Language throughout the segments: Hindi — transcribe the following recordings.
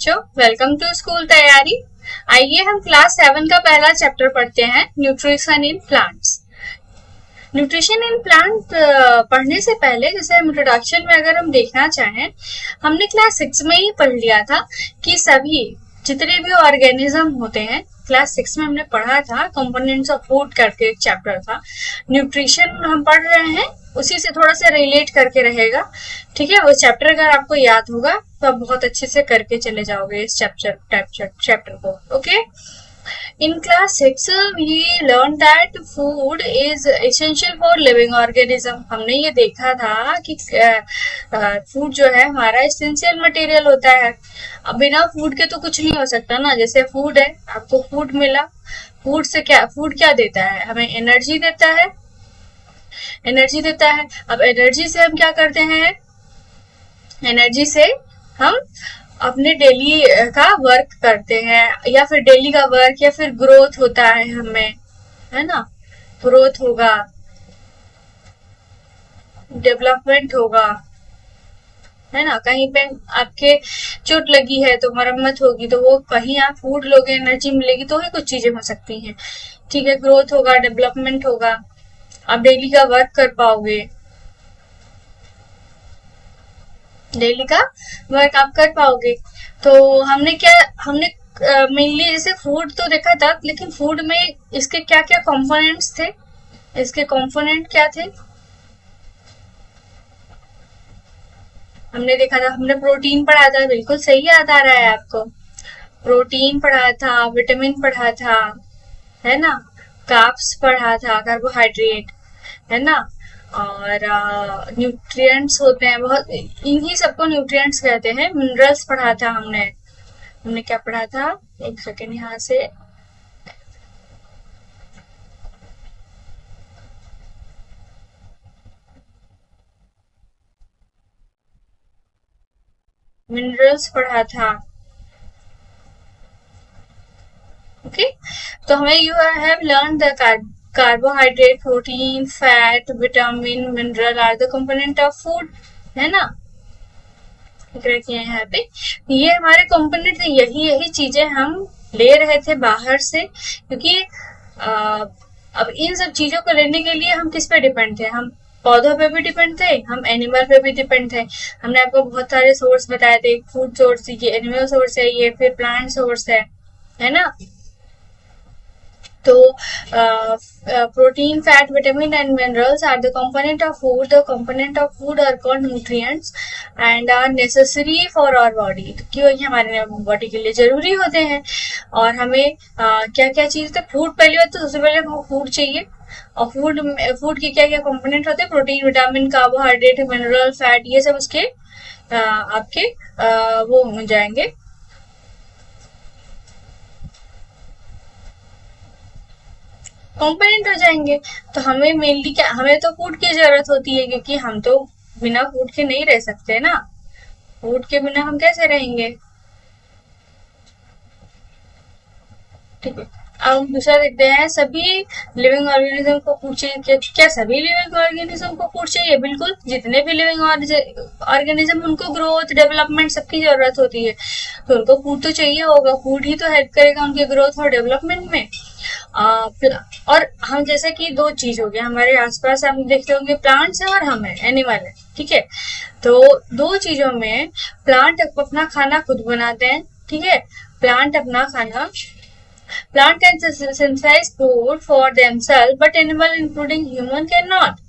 बच्चों, वेलकम टू स्कूल तैयारी। आइए हम क्लास 7 का पहला चैप्टर पढ़ते हैं, nutrition in plants. Nutrition in plant पढ़ने से पहले जैसे इंट्रोडक्शन में अगर हम देखना चाहें, हमने क्लास 6 में ही पढ़ लिया था कि सभी जितने भी ऑर्गेनिज्म होते हैं, क्लास 6 में हमने पढ़ा था। कंपोनेंट्स ऑफ फूड करके एक चैप्टर था। न्यूट्रिशन हम पढ़ रहे हैं, उसी से थोड़ा सा रिलेट करके रहेगा। ठीक है, वो चैप्टर अगर आपको याद होगा तो आप बहुत अच्छे से करके चले जाओगे इस चैप्टर को। Okay, in class 6 we learned that food is essential for living organism। हमने ये देखा था कि फूड जो है हमारा एसेंशियल मटेरियल होता है। अब बिना फूड के तो कुछ नहीं हो सकता ना। जैसे फूड है, आपको फूड मिला, फूड क्या देता है? हमें एनर्जी देता है। अब एनर्जी से हम क्या करते हैं? एनर्जी से हम अपने डेली का वर्क करते हैं, या फिर डेली का वर्क, या फिर ग्रोथ होता है हमें, है ना। ग्रोथ होगा, डेवलपमेंट होगा, है ना। कहीं पे आपके चोट लगी है तो मरम्मत होगी, तो वो कहीं आप फूड लोगे, एनर्जी मिलेगी तो ही कुछ चीजें हो सकती हैं। ठीक है, ग्रोथ होगा, डेवलपमेंट होगा, आप डेली का वर्क कर पाओगे, डेली का वर्क आप कर पाओगे। तो हमने मेनली जैसे फूड तो देखा था, लेकिन फूड में इसके क्या क्या कंपोनेंट्स थे, इसके कंपोनेंट क्या थे हमने देखा था। हमने प्रोटीन पढ़ा था, बिल्कुल सही याद आ रहा है आपको। प्रोटीन पढ़ा था, विटामिन पढ़ा था, है ना। कार्ब्स पढ़ा था, कार्बोहाइड्रेट, है ना। और न्यूट्रिएंट्स होते हैं बहुत, इन्हीं सबको न्यूट्रिएंट्स कहते हैं। मिनरल्स पढ़ा था हमने क्या पढ़ा था, एक सेकेंड यहाँ से। मिनरल्स पढ़ा था। ओके, तो हमें you have learn the carbohydrate, protein, fat, vitamin, mineral are the component of food, है ना। किए यहाँ पे ये हमारे कंपोनेंट थे। यही चीजें हम ले रहे थे बाहर से, क्योंकि अब इन सब चीजों को लेने के लिए हम किस पे डिपेंड थे? हम पौधों पे भी डिपेंड थे, हम एनिमल पे भी डिपेंड थे। हमने आपको बहुत सारे सोर्स बताए थे, फूड सोर्स, ये एनिमल सोर्स है, ये फिर प्लांट सोर्स है ना। तो protein, fat, vitamin and minerals are the component of food. The component of food are called nutrients and are necessary for our body, क्यों ये हमारे बॉडी के लिए जरूरी होते हैं। और हमें क्या क्या चीज थे? फूड पहले बात तो सबसे पहले हमको फूड चाहिए। और फूड के क्या क्या कंपोनेंट होते हैं? Protein, vitamin, carbohydrate, mineral, fat, ये सब उसके आपके वो हो जाएंगे, कंपोनेंट हो जाएंगे। तो हमें मेनली क्या, हमें तो फूड की जरूरत होती है, क्योंकि हम तो बिना फूड के नहीं रह सकते ना। फूड के बिना हम कैसे रहेंगे? ठीक है, अब हम दूसरा देखते हैं। सभी लिविंग ऑर्गेनिज्म को फूड चाहिए क्या सभी लिविंग ऑर्गेनिज्म को फूड चाहिए? बिल्कुल, जितने भी लिविंग ऑर्गेनिज्म, उनको ग्रोथ, डेवलपमेंट सबकी जरूरत होती है, तो उनको फूड तो चाहिए होगा। फूड ही तो हेल्प करेगा उनके ग्रोथ और डेवलपमेंट में। और हम जैसे कि दो चीज हो गया हमारे आसपास, हम देखते होंगे, प्लांट्स है और हम है, एनिमल है। ठीक है, तो दो चीजों में प्लांट अपना खाना खुद बनाते हैं। ठीक है, प्लांट अपना खाना, plant can synthesize food for themselves but animal including human cannot,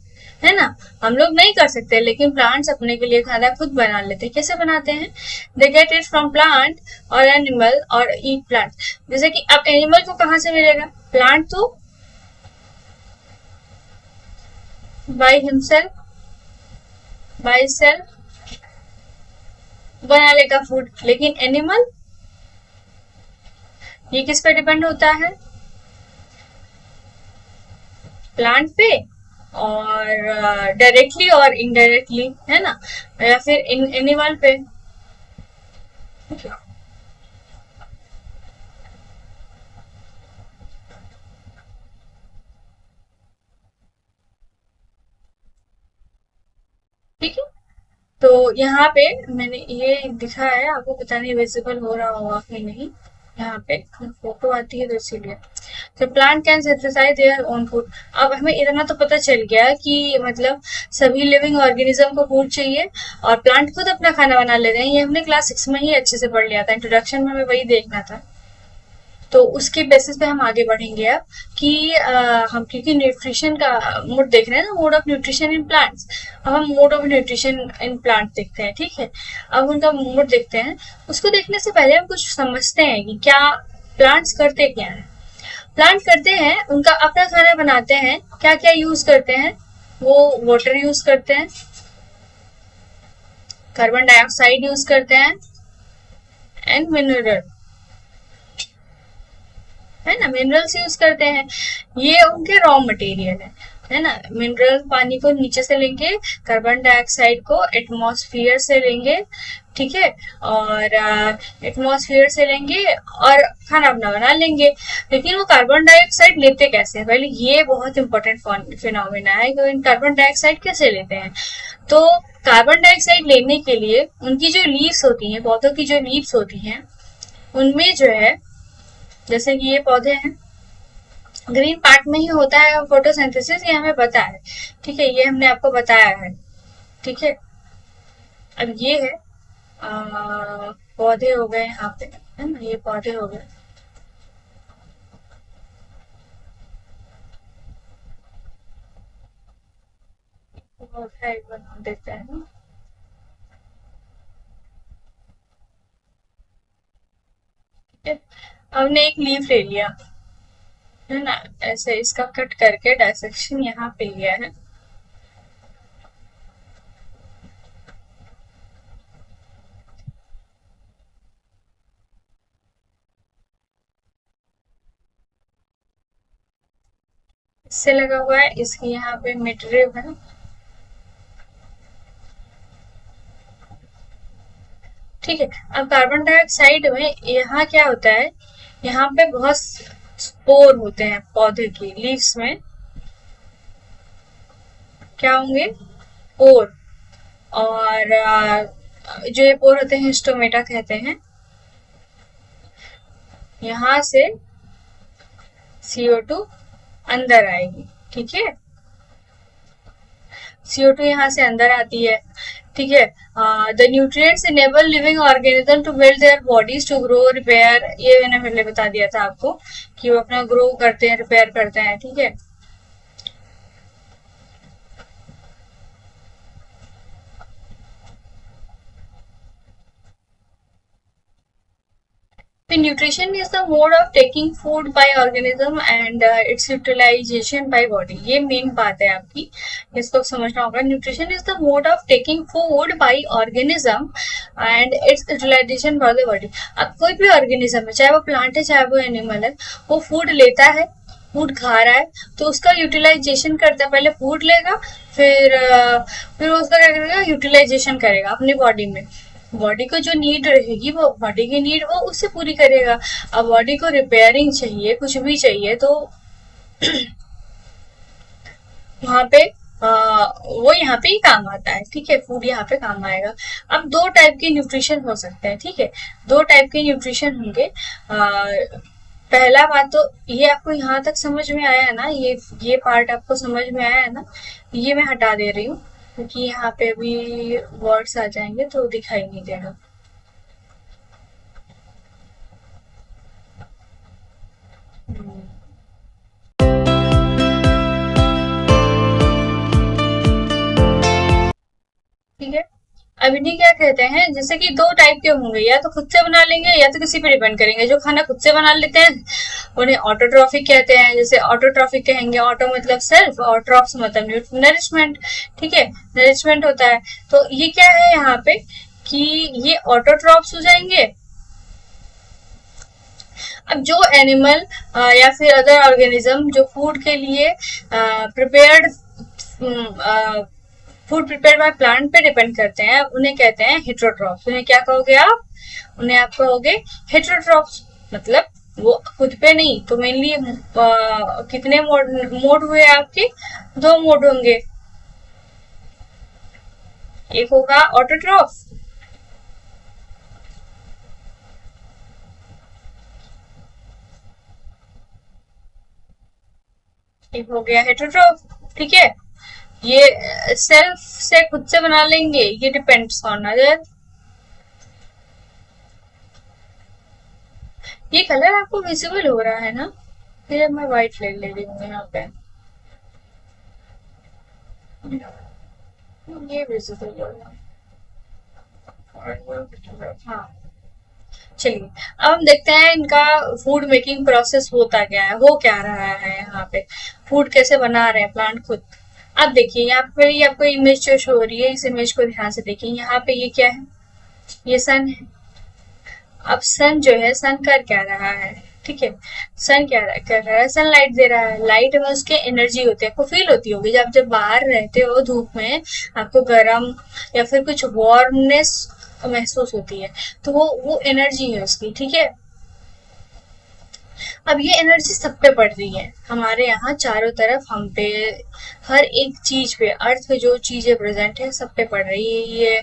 है ना। हम लोग नहीं कर सकते, लेकिन प्लांट्स अपने के लिए खाना खुद बना लेते हैं। कैसे बनाते हैं? They get it from plant और एनिमल और ईट प्लांट। जैसे कि अब एनिमल को कहाँ से मिलेगा? प्लांट तो बाय हिमसेल्फ, बाय सेल्फ बना लेगा फूड, लेकिन एनिमल ये किस पे डिपेंड होता है? प्लांट पे, और डायरेक्टली और इनडायरेक्टली, है ना, या फिर एनिमल पे। ठीक है, तो यहाँ पे मैंने ये दिखा है, आपको पता नहीं विजिबल हो रहा होगा कि नहीं, यहाँ पे फोटो आती है तो इसीलिए। तो plant can synthesise their own food. अब हमें इतना तो पता चल गया कि मतलब सभी लिविंग ऑर्गेनिज्म को फूड चाहिए और प्लांट खुद अपना खाना बना लेते हैं। ये हमने क्लास 6 में ही अच्छे से पढ़ लिया था, इंट्रोडक्शन में हमें वही देखना था। तो उसके बेसिस पे हम आगे बढ़ेंगे अब कि हम क्योंकि न्यूट्रिशन का मोड देख रहे हैं ना, mode of nutrition in plants. अब हम mode of nutrition in plant देखते हैं, ठीक है। अब उनका मोड देखते हैं। उसको देखने से पहले हम कुछ समझते हैं कि क्या प्लांट्स करते क्या है। प्लांट करते हैं, उनका अपना खाना बनाते हैं। क्या क्या यूज करते हैं वो? वाटर यूज करते हैं, कार्बन डाइऑक्साइड यूज करते हैं एंड मिनरल, है ना, मिनरल्स यूज करते हैं। ये उनके रॉ मटेरियल है ना। मिनरल पानी को नीचे से लेंगे, कार्बन डाइऑक्साइड को एटमॉस्फेयर से लेंगे, ठीक है, और एटमॉस्फेयर से लेंगे और खाना अपना बना लेंगे। लेकिन वो कार्बन डाइऑक्साइड लेते कैसे हैं? पहले ये बहुत इंपॉर्टेंट फिनोमिना है कि कार्बन डाइऑक्साइड कैसे लेते हैं। तो कार्बन डाइऑक्साइड लेने के लिए उनकी जो लीव्स होती हैं, पौधों की जो लीव्स होती हैं, उनमें जो है, जैसे कि ये पौधे हैं, ग्रीन पार्ट में ही होता है फोटोसिंथेसिस, ये हमें पता है, ठीक है, ये हमने आपको बताया है, ठीक है। अब ये है पौधे हो गए यहाँ पे, है ना, ये पौधे हो गए। बना देते हैं ना, ठीक है। हमने एक लीफ ले लिया, है ना, ऐसे इसका कट करके डायसेक्शन यहाँ पे लिया है। इससे लगा हुआ है, इसकी यहाँ पे मिडरिब है, ठीक है। अब कार्बन डाइऑक्साइड में यहाँ क्या होता है, यहाँ पे बहुत स्पोर होते हैं पौधे की लीव्स में। क्या होंगे? पोर। और जो ये पोर होते हैं स्टोमेटा कहते हैं। यहाँ से CO2 अंदर आएगी, ठीक है। CO2 यहाँ से अंदर आती है, ठीक है। The nutrients enable living organism to build their bodies to grow repair. ये मैंने पहले बता दिया था आपको कि वो अपना ग्रो करते हैं, रिपेयर करते हैं, ठीक है। The nutrition is the mode of taking food by organism and its utilization by body. ये मेन बात है आपकी, इसको समझना होगा। Nutrition is the mode of taking food by organism and its utilisation by the body. अब कोई भी ऑर्गेनिज्म है, चाहे वो प्लांट है चाहे वो एनिमल है, वो फूड लेता है, फूड खा रहा है, तो उसका यूटिलाइजेशन करता है। पहले फूड लेगा, फिर उसका क्या करेगा, यूटिलाइजेशन करेगा अपनी बॉडी में। बॉडी को जो नीड रहेगी, वो बॉडी की नीड वो उससे पूरी करेगा। अब बॉडी को रिपेयरिंग चाहिए, कुछ भी चाहिए, तो वहां पे वो यहाँ पे ही काम आता है, ठीक है, फूड यहाँ पे काम आएगा। अब दो टाइप के न्यूट्रिशन हो सकते हैं, ठीक है, दो टाइप के न्यूट्रिशन होंगे। पहला बात तो ये आपको यहाँ तक समझ में आया है ना, ये पार्ट आपको समझ में आया है ना, ये मैं हटा दे रही हूँ क्योंकि यहाँ पे भी वर्ड्स आ जाएंगे तो दिखाई नहीं देगा। ठीक है। अब इन्हें क्या कहते हैं, जैसे कि दो टाइप के होंगे, या तो खुद से बना लेंगे या तो किसी पे डिपेंड करेंगे। जो खाना खुद से बना लेते हैं उन्हें ऑटोट्रॉफिक कहते हैं। जैसे ऑटोट्रॉफिक कहेंगे, ऑटो मतलब सेल्फ और ट्रॉफ्स मतलब नरिशमेंट, ठीक है, नरिशमेंट होता है। तो ये क्या है यहाँ पे कि ये ऑटोट्रॉफ्स हो जाएंगे। अब जो एनिमल या फिर अदर ऑर्गेनिज्म जो फूड के लिए prepared food prepare by plant पे डिपेंड करते हैं, उन्हें कहते हैं हेटेरोट्रॉफ्स। उन्हें क्या कहोगे आप? उन्हें आप कहोगे हेटेरोट्रॉफ्स। मतलब वो खुद पे नहीं तो मेनली कितने मोड हुए आपके? दो मोड होंगे, एक होगा ऑटोट्रॉफ, एक हो गया हेटरोट्रॉफ। ठीक है, ये सेल्फ से खुद से बना लेंगे, ये डिपेंड्स ऑन अदर। ये कलर आपको विजिबल हो रहा है ना? फिर मैं व्हाइट ले रही हूँ यहाँ पे, ये विजिबल हो रहा है। हाँ, चलिए अब हम देखते हैं इनका फूड मेकिंग प्रोसेस होता क्या है, हो क्या रहा है यहाँ पे, फूड कैसे बना रहे हैं प्लांट खुद। अब देखिए यहाँ पे ये आपको इमेज जो शो हो रही है, इस इमेज को ध्यान से देखिए। यहाँ पे ये क्या है, ये सन है। अब सन जो है, सन कर क्या रहा है, ठीक है, सन क्या कर रहा है, सन लाइट दे रहा है। लाइट में उसके एनर्जी होती है, आपको फील होती होगी जब जब बाहर रहते हो धूप में, आपको गर्म या फिर कुछ वार्मनेस महसूस होती है, तो वो एनर्जी है उसकी। ठीक है, अब ये एनर्जी सब पे पड़ रही है, हमारे यहाँ चारों तरफ, हम पे, हर एक चीज पे, अर्थ पे जो चीजें प्रेजेंट है सब पे पड़ रही है ये।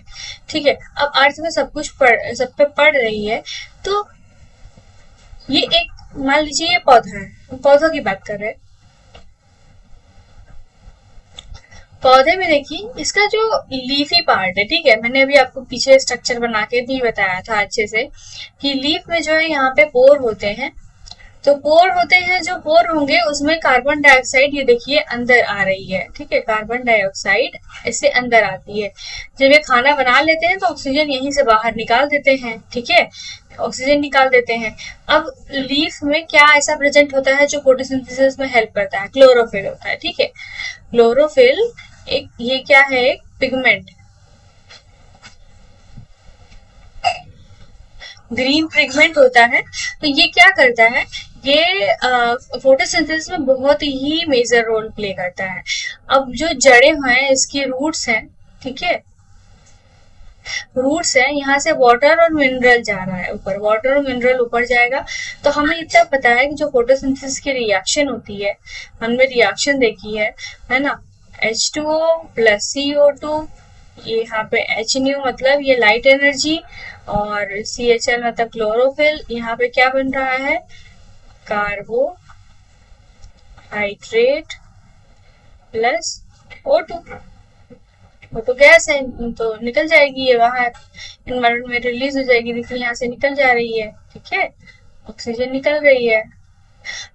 ठीक है, अब अर्थ में सब कुछ सब पे पड़ रही है, तो ये एक, मान लीजिए ये पौधा है, पौधों की बात कर रहे हैं। पौधे में देखिए इसका जो लीफी पार्ट है, ठीक है, मैंने अभी आपको पीछे स्ट्रक्चर बना के भी बताया था अच्छे से कि लीफ में जो है यहाँ पे पोर होते हैं। तो पोर होते हैं, जो पोर होंगे उसमें कार्बन डाइऑक्साइड, ये देखिए अंदर आ रही है। ठीक है, कार्बन डाइऑक्साइड ऐसे अंदर आती है। जब ये खाना बना लेते हैं तो ऑक्सीजन यहीं से बाहर निकाल देते हैं। ठीक है, ऑक्सीजन निकाल देते हैं। अब लीफ में क्या ऐसा प्रेजेंट होता है जो फोटोसिंथेसिस में हेल्प करता है, क्लोरोफिल होता है। ठीक है, क्लोरोफिल एक, ये क्या है, एक पिगमेंट, ग्रीन पिगमेंट होता है। तो ये क्या करता है, ये फोटोसिंथेसिस में बहुत ही मेजर रोल प्ले करता है। अब जो जड़ें हैं, इसकी रूट्स हैं, ठीक है, रूट्स है, यहाँ से वाटर और मिनरल जा रहा है ऊपर, वाटर और मिनरल ऊपर जाएगा। तो हमें इतना पता है कि जो फोटोसिंथेसिस की रिएक्शन होती है, हमने रिएक्शन देखी है ना, H2O प्लस CO2, ये यहाँ पे H न्यू मतलब ये लाइट एनर्जी, और CHL मतलब क्लोरोफिल। यहाँ पे क्या बन रहा है, कार्बोहाइड्रेट प्लस O2। वो तो गैस है, तो निकल जाएगी, ये वहां एनवायरमेंट में रिलीज हो जाएगी, देखिए यहाँ से निकल जा रही है। ठीक है, ऑक्सीजन निकल रही है।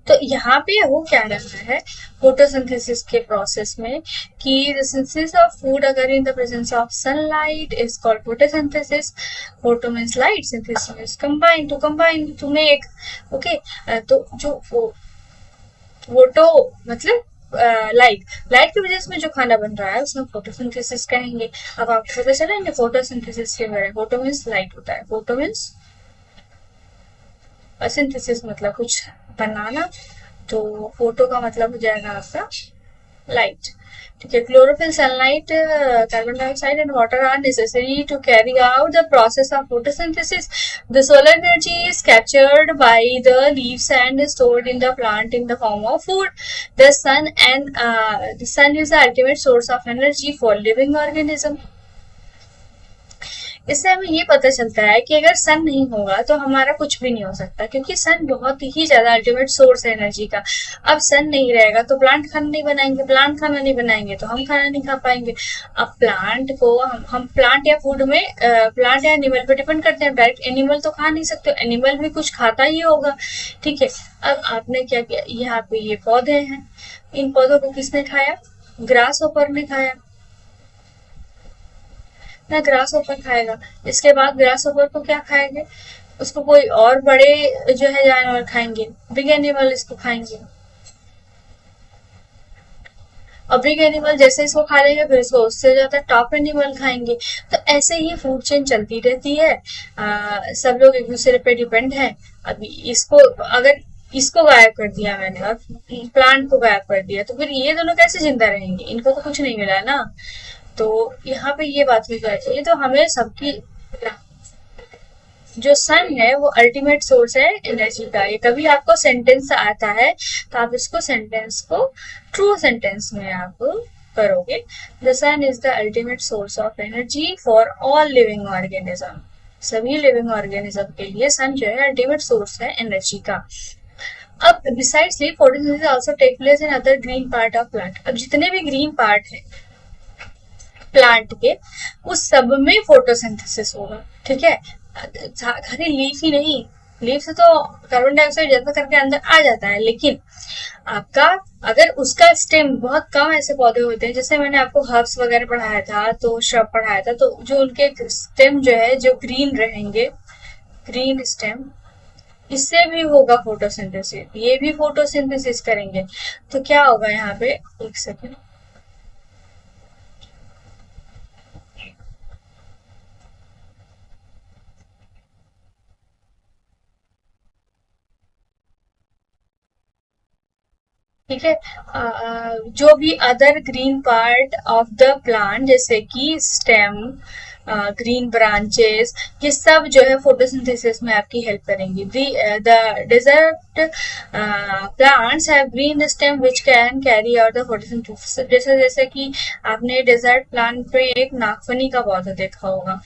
तो यहाँ पे हो क्या रहा है फोटोसिंथेसिस के प्रोसेस में, कि द सिंथेसिस ऑफ फूड अगर in the presence of sunlight is called photosynthesis. Photo means light, synthesis means combine to make. Okay, तो जो फोटो मतलब लाइट, लाइट की वजह से जो खाना बन रहा है उसमें फोटोसिंथेसिस कहेंगे। अब आपको पता चला ना फोटोसिंथेसिस के बारे में, फोटो मींस लाइट होता है, फोटो मींस सिंथेसिस मतलब कुछ बनाना, तो फोटो का मतलब हो जाएगा आपका लाइट। ठीक है, chlorophyll, sunlight, carbon dioxide and water are necessary to carry out the process of photosynthesis. The solar energy is captured by the leaves and stored in the plant in the form of food. The sun is the ultimate source of energy for living organism. इससे हमें ये पता चलता है कि अगर सन नहीं होगा तो हमारा कुछ भी नहीं हो सकता, क्योंकि सन बहुत ही ज्यादा अल्टीमेट सोर्स है एनर्जी का। अब सन नहीं रहेगा तो प्लांट खाना नहीं बनाएंगे, प्लांट खाना नहीं बनाएंगे तो हम खाना नहीं खा पाएंगे। अब प्लांट को हम प्लांट या फूड में प्लांट या एनिमल पे डिपेंड करते हैं, डायरेक्ट एनिमल तो खा नहीं सकते, एनिमल भी कुछ खाता ही होगा। ठीक है, अब आपने क्या किया, यहाँ पे ये पौधे हैं, इन पौधों को किसने खाया, ग्रास होपर ने खाया ना, ग्रास होपर खाएगा। इसके बाद ग्रास होपर को क्या खाएंगे, उसको कोई और बड़े जो है जानवर खाएंगे, बिग एनिमल इसको खाएंगे। और बिग एनिमल जैसे इसको खा लेंगे फिर इसको उससे ज्यादा टॉप एनिमल खाएंगे। तो ऐसे ही फूड चेन चलती रहती है। सब लोग एक दूसरे पे डिपेंड है। अभी इसको अगर इसको गायब कर दिया मैंने और प्लांट को गायब कर दिया तो फिर ये दोनों कैसे जिंदा रहेंगे, इनको तो कुछ नहीं मिला ना। तो यहाँ पे ये बात हो जाती है। तो हमें सबकी, जो सन है वो अल्टीमेट सोर्स है एनर्जी का। ये कभी आपको सेंटेंस आता है तो आप इसको सेंटेंस को ट्रू सेंटेंस में आप करोगे, the sun is the ultimate source of energy for all living organism. सभी लिविंग ऑर्गेनिज्म के लिए सन जो है अल्टीमेट सोर्स है एनर्जी का। अब besides leaf photosynthesis also take place in other green part of plant. अब जितने भी ग्रीन पार्ट है प्लांट के, उस सब में फोटोसिंथेसिस होगा, ठीक है। खाली लीफ ही नहीं, लीफ से तो कार्बन डाइऑक्साइड जैसा करके अंदर आ जाता है, लेकिन आपका अगर उसका स्टेम, बहुत कम ऐसे पौधे होते हैं, जैसे मैंने आपको हर्ब्स वगैरह पढ़ाया था, तो श्रब पढ़ाया था, तो जो उनके स्टेम जो है जो ग्रीन रहेंगे, ग्रीन स्टेम, इससे भी होगा फोटोसिंथेसिस, ये भी फोटोसिंथेसिस करेंगे। तो क्या होगा यहाँ पे, एक सेकेंड, ठीक है। जो भी other green part of the plant, जैसे कि स्टेम, ग्रीन ब्रांचेस, ये सब जो है फोटोसिंथेसिस में आपकी हेल्प करेंगी। The desert plants have green stem which can carry out the photosynthesis. जैसे जैसे कि आपने डेजर्ट प्लांट पे एक नागफनी का पौधा देखा होगा,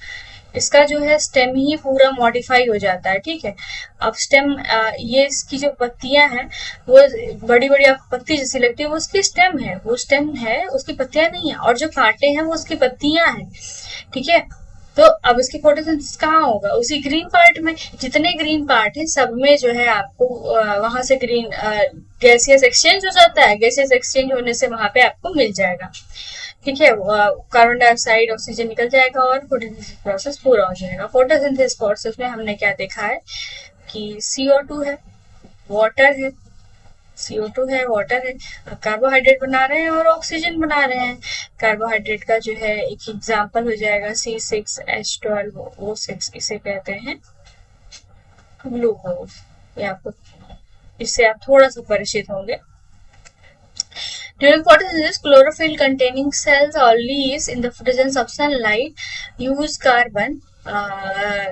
इसका जो है स्टेम ही पूरा मॉडिफाई हो जाता है, ठीक है। अब स्टेम, ये इसकी जो पत्तियां हैं वो बड़ी बड़ी आपको पत्ती जैसी लगती है, वो उसकी स्टेम है, वो स्टेम है, उसकी पत्तियां नहीं है, और जो कांटे हैं वो उसकी पत्तियां हैं, ठीक है। तो अब इसकी फोटोसिंथेसिस कहाँ होगा, उसी ग्रीन पार्ट में। जितने ग्रीन पार्ट है सब में जो है आपको वहां से ग्रीन गैसियस एक्सचेंज हो जाता है, गैसियस एक्सचेंज होने से वहां पे आपको मिल जाएगा, ठीक है। कार्बन डाइऑक्साइड ऑक्सीजन निकल जाएगा और फोटोसिंथेसिस प्रोसेस पूरा हो जाएगा। फोटोसिंथेसिस प्रोसेस में हमने क्या देखा है कि CO2 है, वाटर है, CO2 है, वाटर है, कार्बोहाइड्रेट बना रहे हैं और ऑक्सीजन बना रहे हैं। कार्बोहाइड्रेट का जो है एक एग्जांपल हो जाएगा C6H12O6, इसे कहते हैं ग्लूकोज। ये आपको, इससे आप थोड़ा सा परिचित होंगे। During photosynthesis, chlorophyll containing cells or leaves in the presence of sunlight use carbon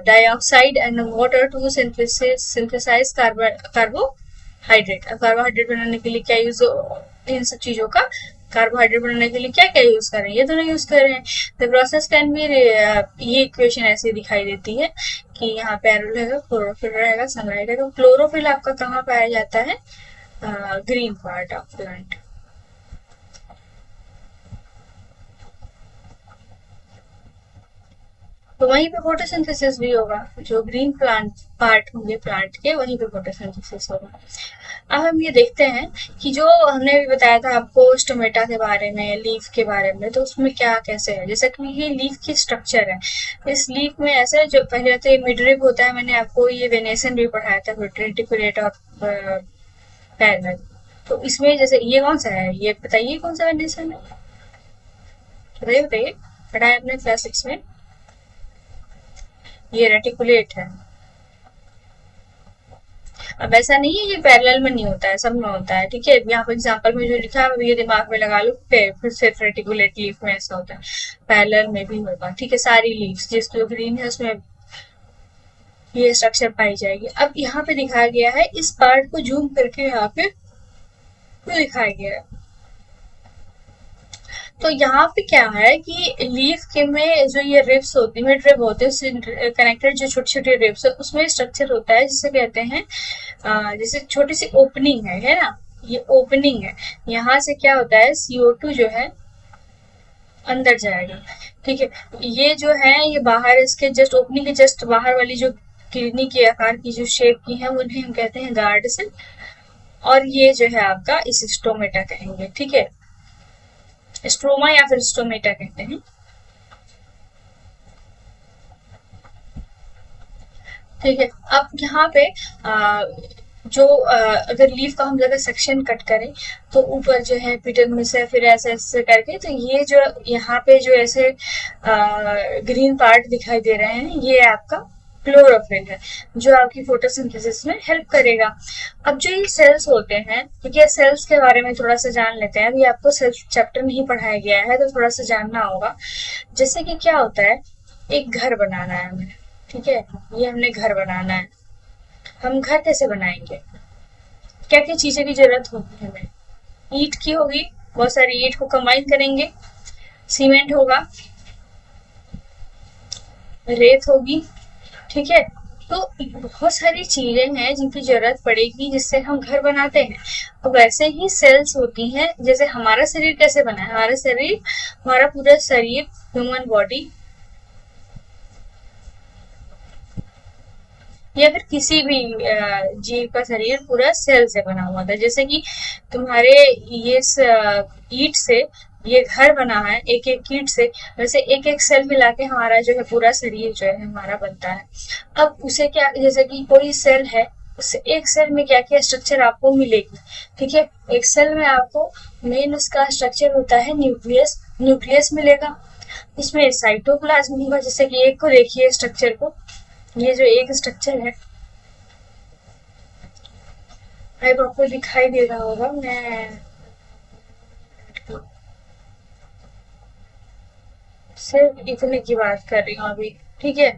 dioxide and water to synthesize carbohydrate। अब कार्बोहाइड्रेट बनाने के लिए क्या यूज, इन सब चीजों का कार्बोहाइड्रेट बनाने के लिए क्या क्या यूज कर रहे हैं, ये दोनों यूज कर रहे हैं। द प्रोसेस कैन बी, ये इक्वेशन ऐसे दिखाई देती है कि यहाँ पे एरो रहेगा, क्लोरोफिल रहेगा, सनलाइट रहेगा। क्लोरोफिल आपका कहाँ पाया जाता है, ग्रीन पार्ट ऑफ प्लांट। तो वहीं पे फोटोसिंथेसिस भी होगा, जो ग्रीन प्लांट पार्ट होंगे प्लांट के, वहीं पे फोटोसिंथेसिस होगा। अब हम ये देखते हैं कि जो हमने भी बताया था आपको स्टोमेटा के बारे में, लीफ के बारे में, तो उसमें क्या कैसे है। जैसे कि ये लीफ की स्ट्रक्चर है, इस लीफ में ऐसे जो पहले तो ये मिडरिब होता है, मैंने आपको ये वेनेसन भी पढ़ाया था, रेटिकुलेट और पैरेलल। तो इसमें जैसे ये कौन सा है, ये बताइए कौन सा वेनेसन है, बताइए बताइए, पढ़ाया आपने क्लास 6 में, ये रेटिकुलेट है। अब ऐसा नहीं है ये पैरेलल में नहीं होता है, सब में होता है, ठीक है। यहाँ पर एग्जांपल में जो लिखा है ये दिमाग में लगा लो, फिर से रेटिकुलेट लीफ में ऐसा होता है, पैरेलल में भी होगा, ठीक है। सारी लीव्स जिस जो ग्रीन है उसमें ये स्ट्रक्चर पाई जाएगी। अब यहाँ पे दिखाया गया है, इस पार्ट को जूम करके यहाँ पे दिखाया गया है। तो यहाँ पे क्या है कि लीफ के में जो ये रिब्स होती है, मिड रिब होते हैं, उससे कनेक्टेड जो छोटे छोटे रिब्स है, उसमें स्ट्रक्चर होता है जिसे कहते हैं, जैसे छोटी सी ओपनिंग है ना, ये ओपनिंग है। यहाँ से क्या होता है, CO2 जो है अंदर जाएगा, ठीक है। ये जो है ये बाहर, इसके जस्ट ओपनिंग के जस्ट बाहर वाली जो किडनी के आकार की जो शेप की है, उन्हें हम कहते हैं गार्ड सेल, और ये जो है आपका इस स्टोमेटा कहेंगे, ठीक है। स्ट्रोमा या फिर स्टोमेटा कहते हैं, ठीक है। अब यहाँ पे जो अगर लीफ का हम अगर सेक्शन कट करें तो ऊपर जो है एपिडर्मिस है, फिर ऐसे ऐसे करके, तो ये जो यहाँ पे जो ऐसे ग्रीन पार्ट दिखाई दे रहे हैं, ये आपका क्लोरोफिल है, जो आपकी फोटोसिंथेसिस में हेल्प करेगा। अब जो ये सेल्स होते हैं, ठीक है, सेल्स के बारे में थोड़ा सा जान लेते हैं। अभी आपको सेल्स चैप्टर नहीं पढ़ाया गया है, तो थोड़ा सा जानना होगा। जैसे कि क्या होता है, एक घर बनाना है हमें, ठीक है, ये हमने घर बनाना है। हम घर कैसे बनाएंगे, क्या क्या चीजें की जरूरत होगी हमें, ईंट की होगी, बहुत सारी ईंट को कंबाइन करेंगे, सीमेंट होगा, रेत होगी, ठीक है। तो बहुत सारी चीजें हैं जिनकी जरूरत पड़ेगी जिससे हम घर बनाते हैं। तो वैसे ही सेल्स होती हैं, जैसे हमारा शरीर कैसे बना है, हमारा पूरा शरीर, ह्यूमन बॉडी या फिर किसी भी जीव का शरीर पूरा सेल से बना हुआ था। जैसे कि तुम्हारे ये ईंट से ये घर बना है, एक एक ईंट से, वैसे एक एक सेल मिला के हमारा जो है पूरा शरीर जो है हमारा बनता है। अब उसे क्या, जैसे कि कोई सेल है, उस एक सेल में क्या क्या स्ट्रक्चर आपको मिलेगी, ठीक है। एक सेल में आपको मेन उसका स्ट्रक्चर होता है न्यूक्लियस, न्यूक्लियस मिलेगा, इसमें साइटोप्लाज्म होगा। जैसे कि एक को देखिए स्ट्रक्चर को, ये जो एक स्ट्रक्चर है, अब आपको दिखाई दे रहा होगा, मैं सिर्फ इतने की बात कर रही हूँ अभी, ठीक है।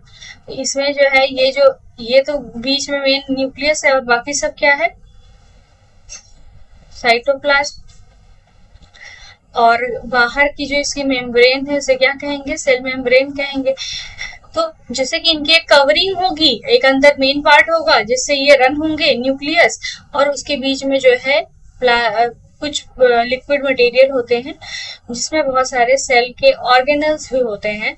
इसमें जो है ये तो बीच में मेन न्यूक्लियस है, और बाकी सब क्या है, साइटोप्लाज्म। और बाहर की जो इसकी मेम्ब्रेन है उसे क्या कहेंगे, सेल मेम्ब्रेन कहेंगे। तो जैसे कि इनकी एक कवरिंग होगी, एक अंदर मेन पार्ट होगा जिससे ये रन होंगे न्यूक्लियस, और उसके बीच में जो है कुछ लिक्विड मटेरियल होते हैं जिसमें बहुत सारे सेल के ऑर्गेनल्स भी होते हैं,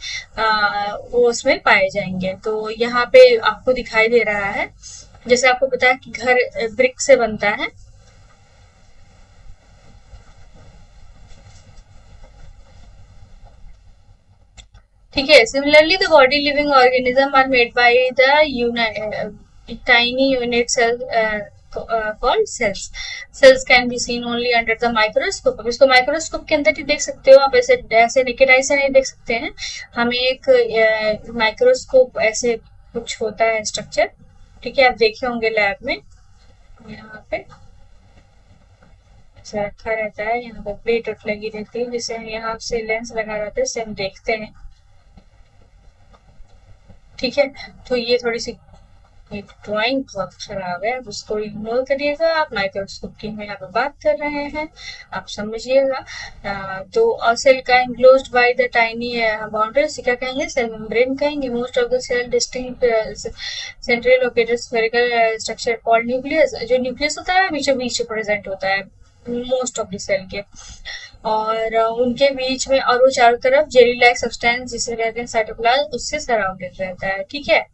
वो उसमें पाए जाएंगे। तो यहाँ पे आपको दिखाई दे रहा है, जैसे आपको पता है कि घर ब्रिक से बनता है, ठीक है। Similarly the body living organism are made by the tiny unit cell called cells. Cells can be seen only under the microscope. अब इसको माइक्रोस्कोप के अंदर ही देख सकते हो आप, ऐसे ऐसे नेकेड आई से नहीं देख सकते हैं। हमें एक माइक्रोस्कोप ऐसे कुछ होता है स्ट्रक्चर, ठीक है, आप देखे होंगे लैब में, यहाँ पे ऐसा रखा रहता है, यहाँ पे प्लेट उट लगी रहती है जिसे यहाँ से लेंस लगा रहता है, इससे हम देखते हैं, ठीक है। तो ये थोड़ी सी ड्राइंग बहुत खराब है, आप उसको इग्नोर करिएगा। आप माइक्रोस्कोप की हम यहाँ पे बात कर रहे हैं, आप समझिएगा। तो सेल का enclosed by the tiny boundary, इसे क्या कहेंगे, सेल मेम्ब्रेन कहेंगे। Most of the cell distinct centrally located spherical structure called nucleus. जो न्यूक्लियस होता है बीचों बीच प्रेजेंट होता है मोस्ट ऑफ द सेल के, और उनके बीच में, और वो चारों तरफ जेली लाइक सब्सटेंस जिसे कहते हैं साइटोप्लाज्म, उससे सराउंडेड रहता है, ठीक है।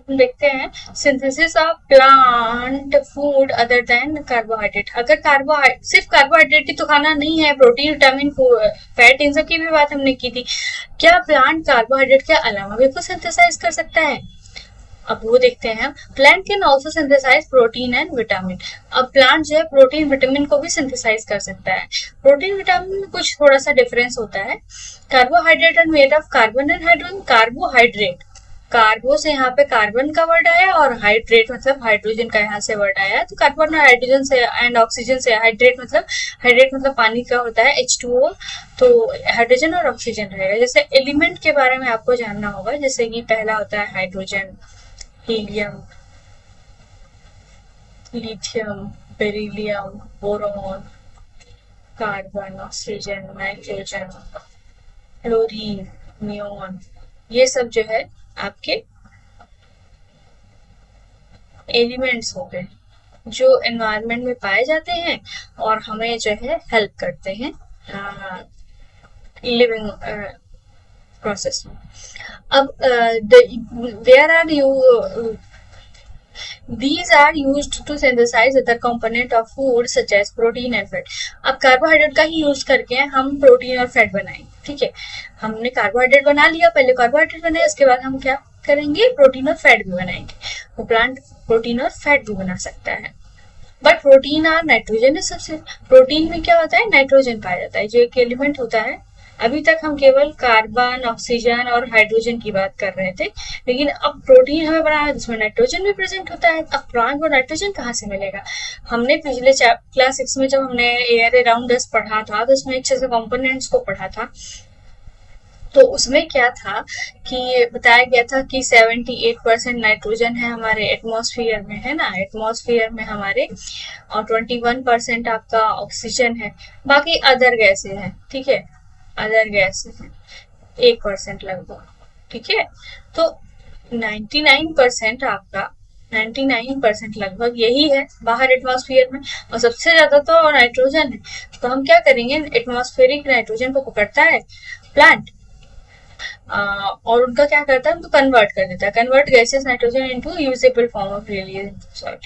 हम देखते हैं synthesis of plant food other than carbohydrate. अगर सिर्फ कार्बोहाइड्रेट ही तो खाना नहीं है, प्रोटीन, विटामिन, फैट, इन सब की भी बात हमने की थी। क्या प्लांट कार्बोहाइड्रेट के अलावा भी कुछ सिंथेसाइज कर सकता है? अब वो देखते हैं। Plant can also synthesise protein and vitamin. अब प्लांट जो है प्रोटीन विटामिन को भी सिंथेसाइज कर सकता है। प्रोटीन विटामिन में कुछ थोड़ा सा डिफरेंस होता है। Carbohydrate and made of carbon and hydrogen. Carbohydrate, carbo से यहाँ पे कार्बन का वर्ड आया, और हाइड्रेट मतलब हाइड्रोजन का यहाँ से वर्ड आया। तो कार्बन और हाइड्रोजन से एंड ऑक्सीजन से, हाइड्रेट मतलब पानी का होता है H2O, तो हाइड्रोजन और ऑक्सीजन रहेगा। जैसे एलिमेंट के बारे में आपको जानना होगा, जैसे कि पहला होता है hydrogen, helium, lithium, beryllium, boron, carbon, oxygen, nitrogen, chlorine, neon, ये सब जो है आपके एलिमेंट्स हो गए जो एनवायरनमेंट में पाए जाते हैं और हमें जो है हेल्प करते हैं लिविंग प्रोसेस में। अब there are you These are used to synthesize other component of food such as protein and fat. अब कार्बोहाइड्रेट का ही यूज करके हम प्रोटीन और फैट बनाएंगे, ठीक है। हमने कार्बोहाइड्रेट बना लिया, पहले कार्बोहाइड्रेट बनाया, इसके बाद हम क्या करेंगे, प्रोटीन और फैट भी बनाएंगे। वो प्लांट प्रोटीन और फैट भी बना सकता है। बट प्रोटीन और नाइट्रोजन सबसे, प्रोटीन में क्या होता है, नाइट्रोजन पाया जाता है जो एक एलिमेंट होता है। अभी तक हम केवल कार्बन, ऑक्सीजन और हाइड्रोजन की बात कर रहे थे, लेकिन अब प्रोटीन हमें बनाना है जिसमें नाइट्रोजन भी प्रेजेंट होता है। अब प्लांट को नाइट्रोजन कहाँ से मिलेगा? हमने पिछले क्लास 6 में जब हमने एयर अराउंड अस पढ़ा था तो उसमें अच्छे से कंपोनेंट्स को पढ़ा था। तो उसमें क्या था कि बताया गया था कि 78% नाइट्रोजन है हमारे एटमॉस्फेयर में, है ना, एटमॉस्फेयर में हमारे, और 21% आपका ऑक्सीजन है, बाकी अदर गैसें हैं, ठीक है, अदर गैसें हैं 1% लगभग, ठीक है। तो 99% आपका 99% लगभग यही है बाहर एटमॉस्फेयर में, और सबसे ज्यादा तो नाइट्रोजन है। तो हम क्या करेंगे, एटमॉस्फेरिक नाइट्रोजन को पकड़ता है प्लांट, और उनका क्या करता है, उनको कन्वर्ट कर देता है, convert gases nitrogen into usable form of release soil.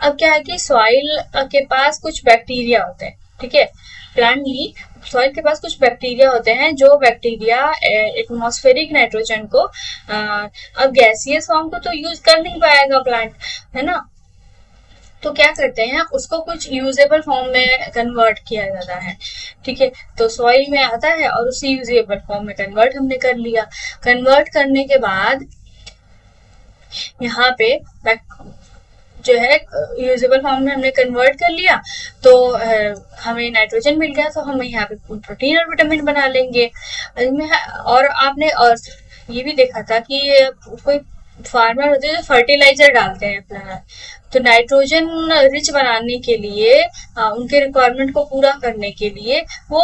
अब क्या है कि सॉइल के पास कुछ बैक्टीरिया होते हैं, ठीक है, प्लांटली सॉइल के पास कुछ बैक्टीरिया होते हैं, जो बैक्टीरिया एटमॉस्फेरिक नाइट्रोजन को अब गैसियस फॉर्म को तो यूज कर नहीं पाएगा प्लांट, है ना, तो क्या करते हैं, उसको कुछ यूजेबल फॉर्म में कन्वर्ट किया जाता है, ठीक है। तो सॉइल में आता है और उसी यूजेबल फॉर्म में कन्वर्ट हमने कर लिया। कन्वर्ट करने के बाद यहाँ पे जो है यूजेबल फॉर्म में हमने कन्वर्ट कर लिया, तो हमें नाइट्रोजन मिल गया, तो हम यहाँ पे प्रोटीन और विटामिन बना लेंगे। और आपने और ये भी देखा था कि कोई फार्मर होते हैं जो फर्टिलाइजर डालते हैं अपना, तो नाइट्रोजन रिच बनाने के लिए, उनके रिक्वायरमेंट को पूरा करने के लिए वो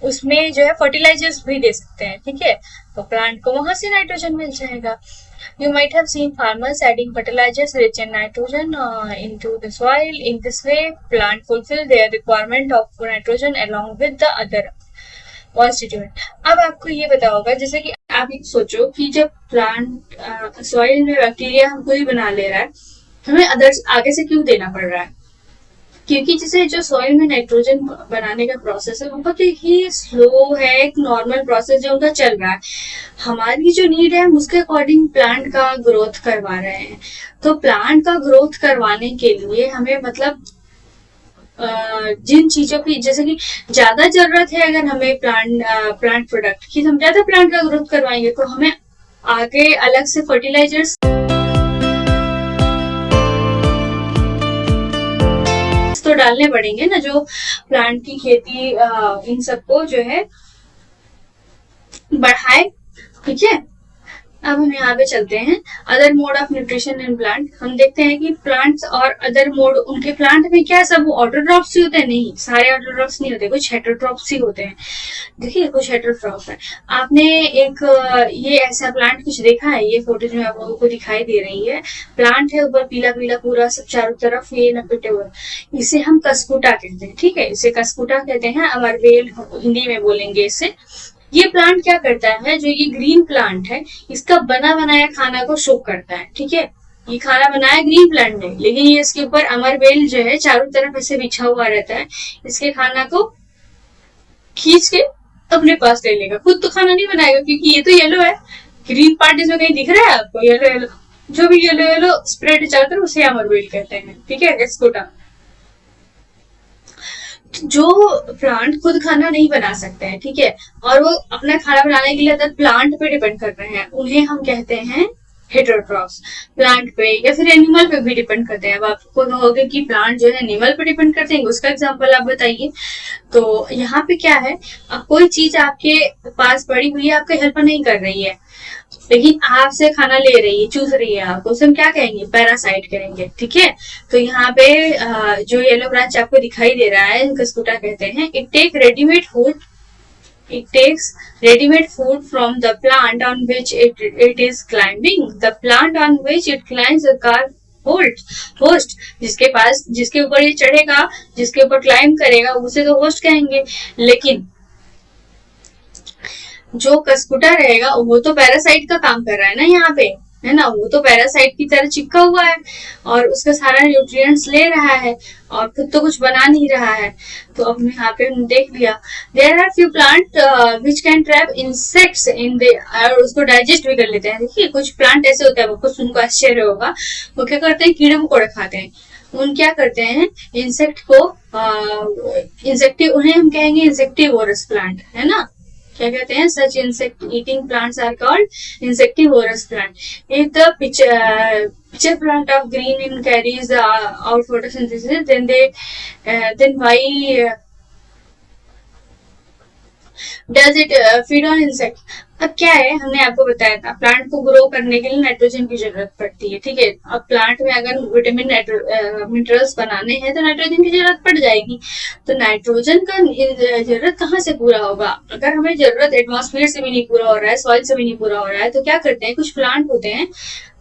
उसमें जो है फर्टिलाइजर्स भी दे सकते हैं, ठीक है, तो प्लांट को वहां से नाइट्रोजन मिल जाएगा। You might have seen farmers adding fertilizers rich in nitrogen into the soil. In this way, plant fulfill their requirement of nitrogen along with the other constituent. अब आपको ये पता होगा, जैसे कि आप ये सोचो कि जब प्लांट सॉइल में बैक्टीरिया हमको ही बना ले रहा है, हमें अदर्स आगे से क्यों देना पड़ रहा है? क्योंकि जैसे जो सॉइल में नाइट्रोजन बनाने का प्रोसेस है वो बहुत ही स्लो है, एक नॉर्मल प्रोसेस जो उनका चल रहा है। हमारी जो नीड है हम उसके अकॉर्डिंग प्लांट का ग्रोथ करवा रहे हैं। तो प्लांट का ग्रोथ करवाने के लिए हमें मतलब जिन चीजों की, जैसे कि ज्यादा जरूरत है अगर हमें प्लांट प्रोडक्ट की, हम ज्यादा प्लांट का ग्रोथ करवाएंगे तो हमें आगे अलग से फर्टिलाइजर्स तो डालने पड़ेंगे ना, जो प्लांट की खेती इन सबको जो है बढ़ाए, ठीक है। अब हम यहाँ पे चलते हैं other mode of nutrition in plant. हम देखते हैं कि प्लांट्स और अदर मोड, उनके प्लांट में क्या सब ऑटोट्रॉफ्स ही होते हैं? नहीं, सारे ऑटोट्रॉफ्स नहीं होते, कुछ हेटरोट्रॉफ्स ही होते हैं। देखिए कुछ हेटरोट्रॉफ है। आपने एक ये ऐसा प्लांट कुछ देखा है? ये फोटो जो आप लोगों को दिखाई दे रही है, प्लांट है, ऊपर पीला पीला पूरा सब चारों तरफ ये लपेटे हुए, इसे हम कस्कुटा कहते हैं, ठीक है, इसे कस्कुटा कहते हैं, अमरवेल हिंदी में बोलेंगे इसे। ये प्लांट क्या करता है, जो ये ग्रीन प्लांट है, इसका बना बनाया खाना को सोक करता है, ठीक है, ये खाना बनाया ग्रीन प्लांट ने, लेकिन ये इसके ऊपर अमरवेल जो है चारों तरफ ऐसे बिछा हुआ रहता है, इसके खाना को खींच के अपने पास ले लेगा, खुद तो खाना नहीं बनाएगा क्योंकि ये तो येलो है, ग्रीन पार्ट इसमें कहीं दिख रहा है आपको? येलो येलो, जो भी येलो येलो स्प्रेड चारों तरफ उसे अमरवेल कहते हैं, ठीक है, एस्कोटा। जो प्लांट खुद खाना नहीं बना सकते हैं, ठीक है, और वो अपना खाना बनाने के लिए अदर प्लांट पे डिपेंड कर रहे हैं, उन्हें हम कहते हैं हेटरोट्रॉफ्स। प्लांट पे या फिर एनिमल पे भी डिपेंड करते हैं। अब आपको कहोगे कि प्लांट जो है एनिमल पे डिपेंड करते हैं, उसका एग्जांपल आप बताइए। तो यहाँ पे क्या है, अब कोई चीज आपके पास पड़ी हुई है, आपकी हेल्प नहीं कर रही है, लेकिन आपसे खाना ले रही है, चूस रही है आपको, उसे हम क्या कहेंगे? पैरासाइट करेंगे, ठीक है। तो यहाँ पे जो येलो ब्रांच आपको दिखाई दे रहा है, कस्कुटा कहते हैं। It takes readymade food from the plant on which it is climbing. The plant on which it climbs a car host, जिसके ऊपर ये चढ़ेगा, जिसके ऊपर क्लाइंब करेगा, उसे तो होस्ट कहेंगे। लेकिन जो कस्कुटा रहेगा वो तो पैरासाइट का काम कर रहा है ना यहाँ पे, है ना, वो तो पैरासाइट की तरह चिपका हुआ है और उसका सारा न्यूट्रिएंट्स ले रहा है और खुद तो कुछ बना नहीं रहा है। तो अब यहाँ पे देख लिया, there are few plant which can trap insects in they, और उसको डाइजेस्ट भी कर लेते हैं। देखिए कुछ प्लांट ऐसे होता है, वो कुछ उनको आश्चर्य होगा, वो क्या करते हैं, कीड़े मकोड़े खाते हैं। उन क्या करते हैं, इंसेक्ट को इंसेक्टिव, उन्हें हम कहेंगे इंसेक्टिवोरस प्लांट, है ना, क्या कहते हैं, such insect eating plants are called insectivorous plant. If the pitcher plant of green in carries out photosynthesis, then why does it feed on insect? अब क्या है, हमने आपको बताया था प्लांट को ग्रो करने के लिए नाइट्रोजन की जरूरत पड़ती है, ठीक है। अब प्लांट में अगर विटामिन मिनरल्स बनाने हैं तो नाइट्रोजन की जरूरत पड़ जाएगी। तो नाइट्रोजन का जरूरत कहाँ से पूरा होगा, अगर हमें जरूरत एटमॉस्फेयर से भी नहीं पूरा हो रहा है, सॉइल से भी नहीं पूरा हो रहा है, तो क्या करते हैं, कुछ प्लांट होते हैं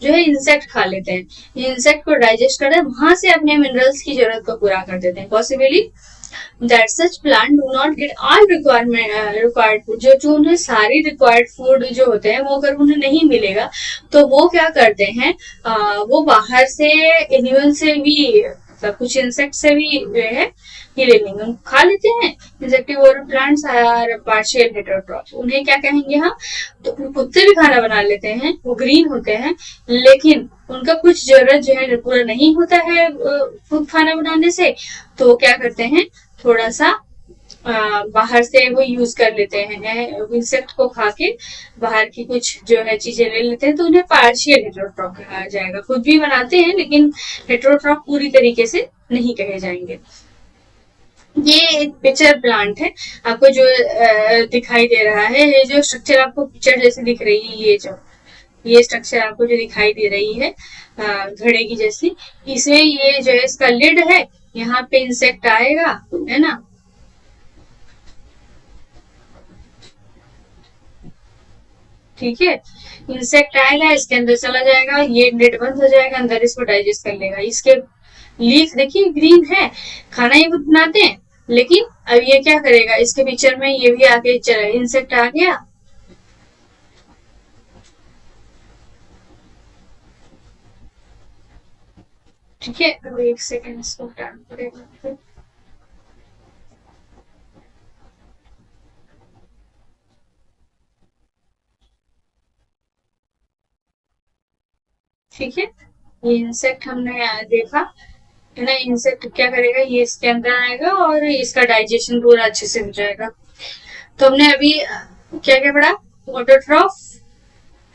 जो है इंसेक्ट खा लेते हैं, इंसेक्ट को डाइजेस्ट करते हैं, वहां से अपने मिनरल्स की जरूरत को पूरा कर देते हैं। Possibly that such plant do not get all required food, जो उन्हें सारी रिक्वायर्ड फूड जो होते हैं वो अगर उन्हें नहीं मिलेगा तो वो क्या करते हैं, वो बाहर से एनिमल से भी, मतलब कुछ इंसेक्ट से भी जो है ये ले लेंगे, खा लेते हैं। इंसेक्टिवोर प्लांट्स आर पार्शियल हेटेरोट्रॉफ, उन्हें क्या कहेंगे हम, तो खुद से भी खाना बना लेते हैं, वो ग्रीन होते हैं, लेकिन उनका कुछ जरूरत जो है पूरा नहीं होता है खुद खाना बनाने से, तो वो क्या करते हैं, थोड़ा सा बाहर से वो यूज कर लेते हैं, इंसेक्ट को खा के बाहर की कुछ जो है चीजें ले लेते हैं, तो उन्हें पार्शियल हेटेरोट्रॉफ कहा जाएगा। खुद भी बनाते हैं लेकिन हेटेरोट्रॉफ पूरी तरीके से नहीं कहे जाएंगे। ये एक पिक्चर प्लांट है, आपको जो दिखाई दे रहा है, ये जो स्ट्रक्चर आपको पिक्चर जैसे दिख रही है, ये स्ट्रक्चर आपको जो दिखाई दे रही है घड़े की जैसी, इसमें ये जो है इसका लिड है, यहाँ पे इंसेक्ट आएगा, है ना, ठीक है, इंसेक्ट आएगा, इसके अंदर चला जाएगा, ये लिड बंद हो जाएगा, अंदर इसको डाइजेस्ट कर लेगा। इसके लीफ देखिए ग्रीन है, खाना ये खुद बनाते हैं, लेकिन अब ये क्या करेगा, इसके पिक्चर में ये भी आगे इंसेक्ट आ गया, ठीक है। अब एक सेकेंड इसको हटाना पड़ेगा, ठीक है। ये इंसेक्ट हमने देखा है ना, इंसेक्ट क्या करेगा, ये इसके अंदर आएगा और इसका डाइजेशन पूरा अच्छे से हो जाएगा। तो हमने अभी क्या क्या पढ़ा, ऑटोट्रॉफ,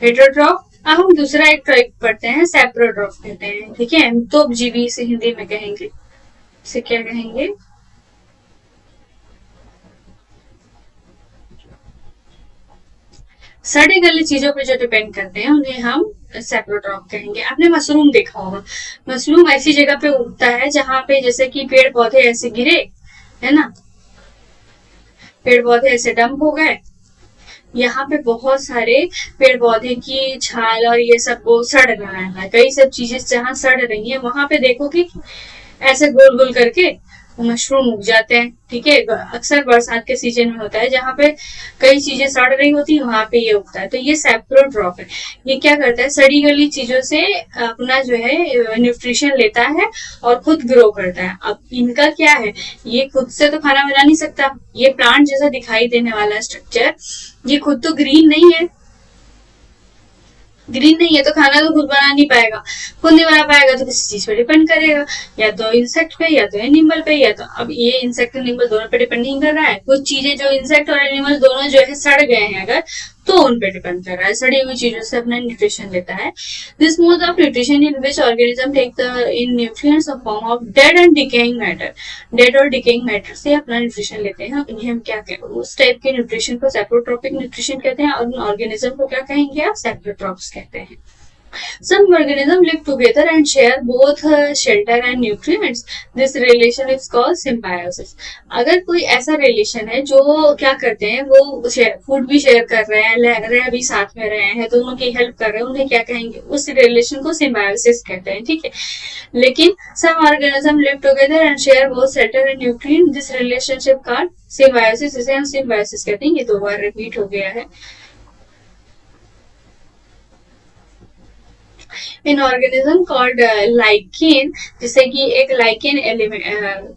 हेटेरोट्रॉफ। अब हम दूसरा एक टाइप पढ़ते हैं, सेप्रोट्रॉफ कहते हैं, ठीक है, तो जीवी से हिंदी में कहेंगे, इसे क्या कहेंगे, सड़े गले चीजों पे जो डिपेंड करते हैं उन्हें हम सेप्रोट्रॉफ कहेंगे। आपने मशरूम देखा होगा, मशरूम ऐसी जगह पे उगता है जहां पे जैसे कि पेड़ पौधे ऐसे गिरे, है ना, पेड़ पौधे ऐसे डंप हो गए, यहाँ पे बहुत सारे पेड़ पौधे की छाल और ये सब वो सड़ रहा है, कई सब चीजें जहाँ सड़ रही है वहां पे देखो कि ऐसे गोल गोल करके मशरूम उग जाते हैं, ठीक है। अक्सर बरसात के सीजन में होता है, जहाँ पे कई चीजें सड़ रही होती है वहां पे ये उगता है, तो ये सेप्रोट्रॉफ है। ये क्या करता है, सड़ी गली चीजों से अपना जो है न्यूट्रिशन लेता है और खुद ग्रो करता है। अब इनका क्या है, ये खुद से तो खाना बना नहीं सकता, ये प्लांट जैसा दिखाई देने वाला स्ट्रक्चर, ये खुद तो ग्रीन नहीं है, ग्रीन नहीं है तो खाना तो खुद बना नहीं पाएगा, खुद नहीं बना पाएगा तो किसी चीज पे डिपेंड करेगा, या तो इंसेक्ट पे या तो एनिमल पे, या तो अब ये इंसेक्ट और एनिमल दोनों पे डिपेंड नहीं कर रहा है, कुछ चीजें जो इंसेक्ट और एनिमल दोनों जो है सड़ गए हैं अगर, तो उन पे डिपेंड कर रहा है, सड़ी हुई चीजों से अपना न्यूट्रिशन लेता है। This mode of nutrition in which organism take the in nutrients of form of dead and decaying matter, dead और डिकेइंग मैटर से अपना न्यूट्रिशन लेते हैं, इन्हें हम क्या कहते हैं, उस टाइप के न्यूट्रिशन को सेप्रोट्रॉपिक न्यूट्रिशन कहते हैं, और ऑर्गेनिज्म को क्या कहेंगे आप, सेप्रोट्रॉप्स कहते हैं। Some organisms live together and share both shelter and nutrients. This relation is called symbiosis. अगर कोई ऐसा रिलेशन है जो क्या करते हैं, वो फूड भी शेयर कर रहे हैं, रह भी साथ में रहे हैं, दोनों की हेल्प कर रहे हैं, उन्हें क्या कहेंगे, उस रिलेशन को सिम्बायोसिस कहते हैं, ठीक है। लेकिन some organisms live together and share both shelter and nutrient. This relationship called symbiosis. इसे हम सिम्बायोसिस कहते हैं। ये 2 बार रिपीट हो गया है। इन ऑर्गेनिज्म कॉल्ड लाइकेन, जैसे कि एक लाइकेन एलिमेंट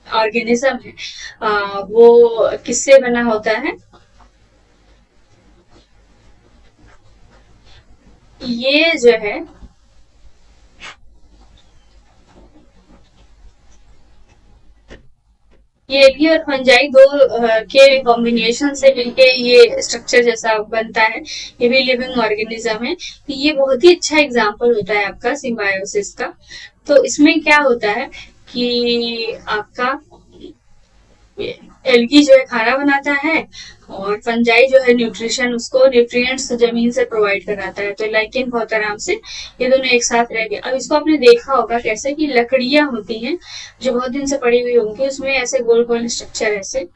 ऑर्गेनिज्म है, वो किससे बना होता है? ये जो है ये एल्गी और फंजाई दो के कॉम्बिनेशन से मिलके ये स्ट्रक्चर जैसा बनता है। ये भी लिविंग ऑर्गेनिज्म है। तो ये बहुत ही अच्छा एग्जाम्पल होता है आपका सिम्बायोसिस का। तो इसमें क्या होता है कि आपका एल्गी जो है खाना बनाता है, और फंजाई जो है न्यूट्रिशन, उसको न्यूट्रिएंट्स जमीन से प्रोवाइड कराता है। तो लाइकेन बहुत आराम से ये दोनों एक साथ रह गए। अब इसको आपने देखा होगा कैसे कि लकड़ियां होती हैं जो बहुत दिन से पड़ी हुई होंगी, उसमें ऐसे गोल गोल स्ट्रक्चर ऐसे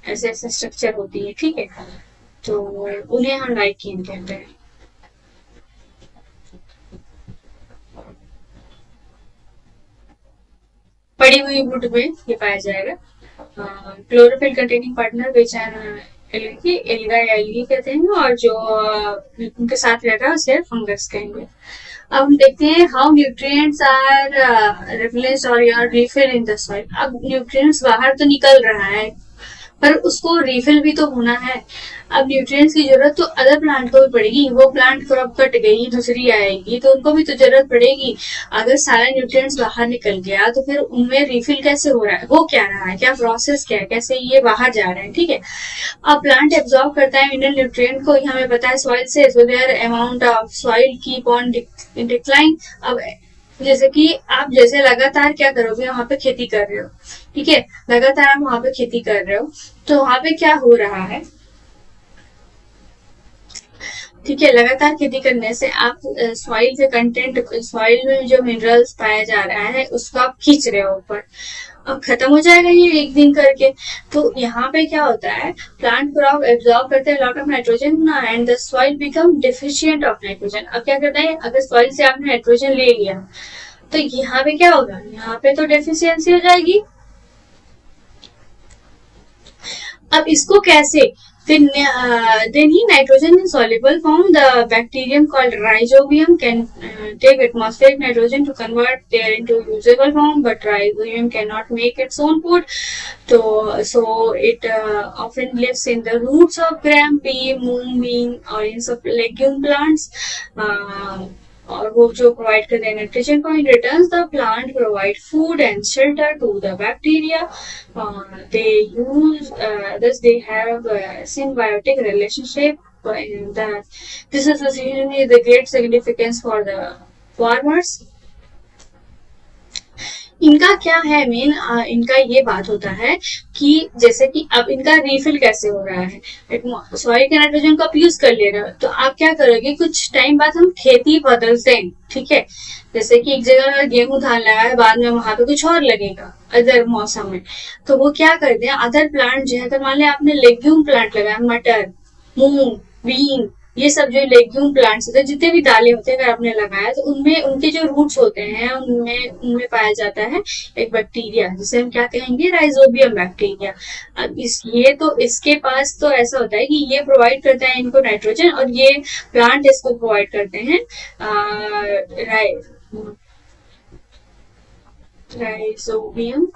ऐसे ऐसे स्ट्रक्चर होती है, ठीक है। तो उन्हें हम लाइकेन कहते हैं। पड़ी हुई वुड में ये पाया जाएगा। क्लोरोफिल कंटेनिंग पार्टनर पहचान एल्गी, एल्गा या एल्गी कहते हैं, और जो उनके साथ रहता है उसे फंगस कहेंगे। अब हम देखते हैं हाउ न्यूट्रिएंट्स आर रिप्लेस्ड और यार रिफिल इन द सॉइल। अब न्यूट्रिएंट्स बाहर तो निकल रहा है, पर उसको रिफिल भी तो होना है। अब न्यूट्रिएंट्स की जरूरत तो अदर प्लांट को भी पड़ेगी। वो प्लांट क्रॉप कट गई, दूसरी आएगी, तो उनको भी तो जरूरत पड़ेगी। अगर सारा न्यूट्रिएंट्स बाहर निकल गया तो फिर उनमें रिफिल कैसे हो रहा है, हो क्या रहा है, क्या प्रोसेस क्या है, कैसे ये बाहर जा रहे हैं, ठीक है। अब प्लांट एब्जॉर्ब करता है मिनरल न्यूट्रिएंट को, ये हमें पता है सॉइल से, so their amount of soil keep on decline. अब जैसे कि आप जैसे लगातार क्या करोगे, वहां पे खेती कर रहे हो, ठीक है, लगातार आप वहां पे खेती कर रहे हो, तो वहां पे क्या हो रहा है, ठीक है, लगातार खेती करने से आप सॉइल के कंटेंट, सॉइल में जो मिनरल्स पाया जा रहा है उसको आप खींच रहे हो ऊपर। अब खत्म हो जाएगा ये एक दिन करके। तो यहाँ पे क्या होता है, प्लांट क्रॉप एब्जॉर्ब करते हैं lot of nitrogen and the soil become deficient of nitrogen. अब क्या करता है, अगर सॉइल से आपने नाइट्रोजन ले लिया तो यहाँ पे क्या होगा, यहाँ पे तो डेफिशिएंसी हो जाएगी। अब इसको कैसे, then he nitrogen insoluble form, the bacterium called rhizobium can take atmospheric nitrogen to convert there into usable form, but rhizobium cannot make its own food. So it often lives in the roots of gram, pea, moong, bean, or in some legume plants. और वो जो प्रोवाइड करते हैं न्यूट्रिशन को, in return the plant provide food and shelter to the bacteria. they use thus they have a symbiotic relationship, and this association is the great significance for the farmers। इनका क्या है मेन, इनका ये बात होता है कि जैसे कि अब इनका रिफिल कैसे हो रहा है, सॉइल के नाइट्रोजन को आप यूज कर ले रहे हो, तो आप क्या करोगे, कुछ टाइम बाद हम खेती बदलते हैं, ठीक है। जैसे कि एक जगह गेहूं धान लगा है, बाद में वहां पे कुछ और लगेगा अदर मौसम में, तो वो क्या करते हैं, अदर प्लांट जो है, तो मान लिया आपने लेग्यूम प्लांट लगाया, मटर, मूंग, बीन, ये सब जो लेग्यूम प्लांट्स होते हैं, जितने भी दालें होते हैं, अगर आपने लगाया तो उनमें उनके जो रूट्स होते हैं उनमें उनमें पाया जाता है एक बैक्टीरिया, जिसे हम क्या कहेंगे, राइजोबियम बैक्टीरिया। अब इस ये तो इसके पास तो ऐसा होता है कि ये प्रोवाइड करता है इनको नाइट्रोजन, और ये प्लांट इसको प्रोवाइड करते हैं राइजोबियम।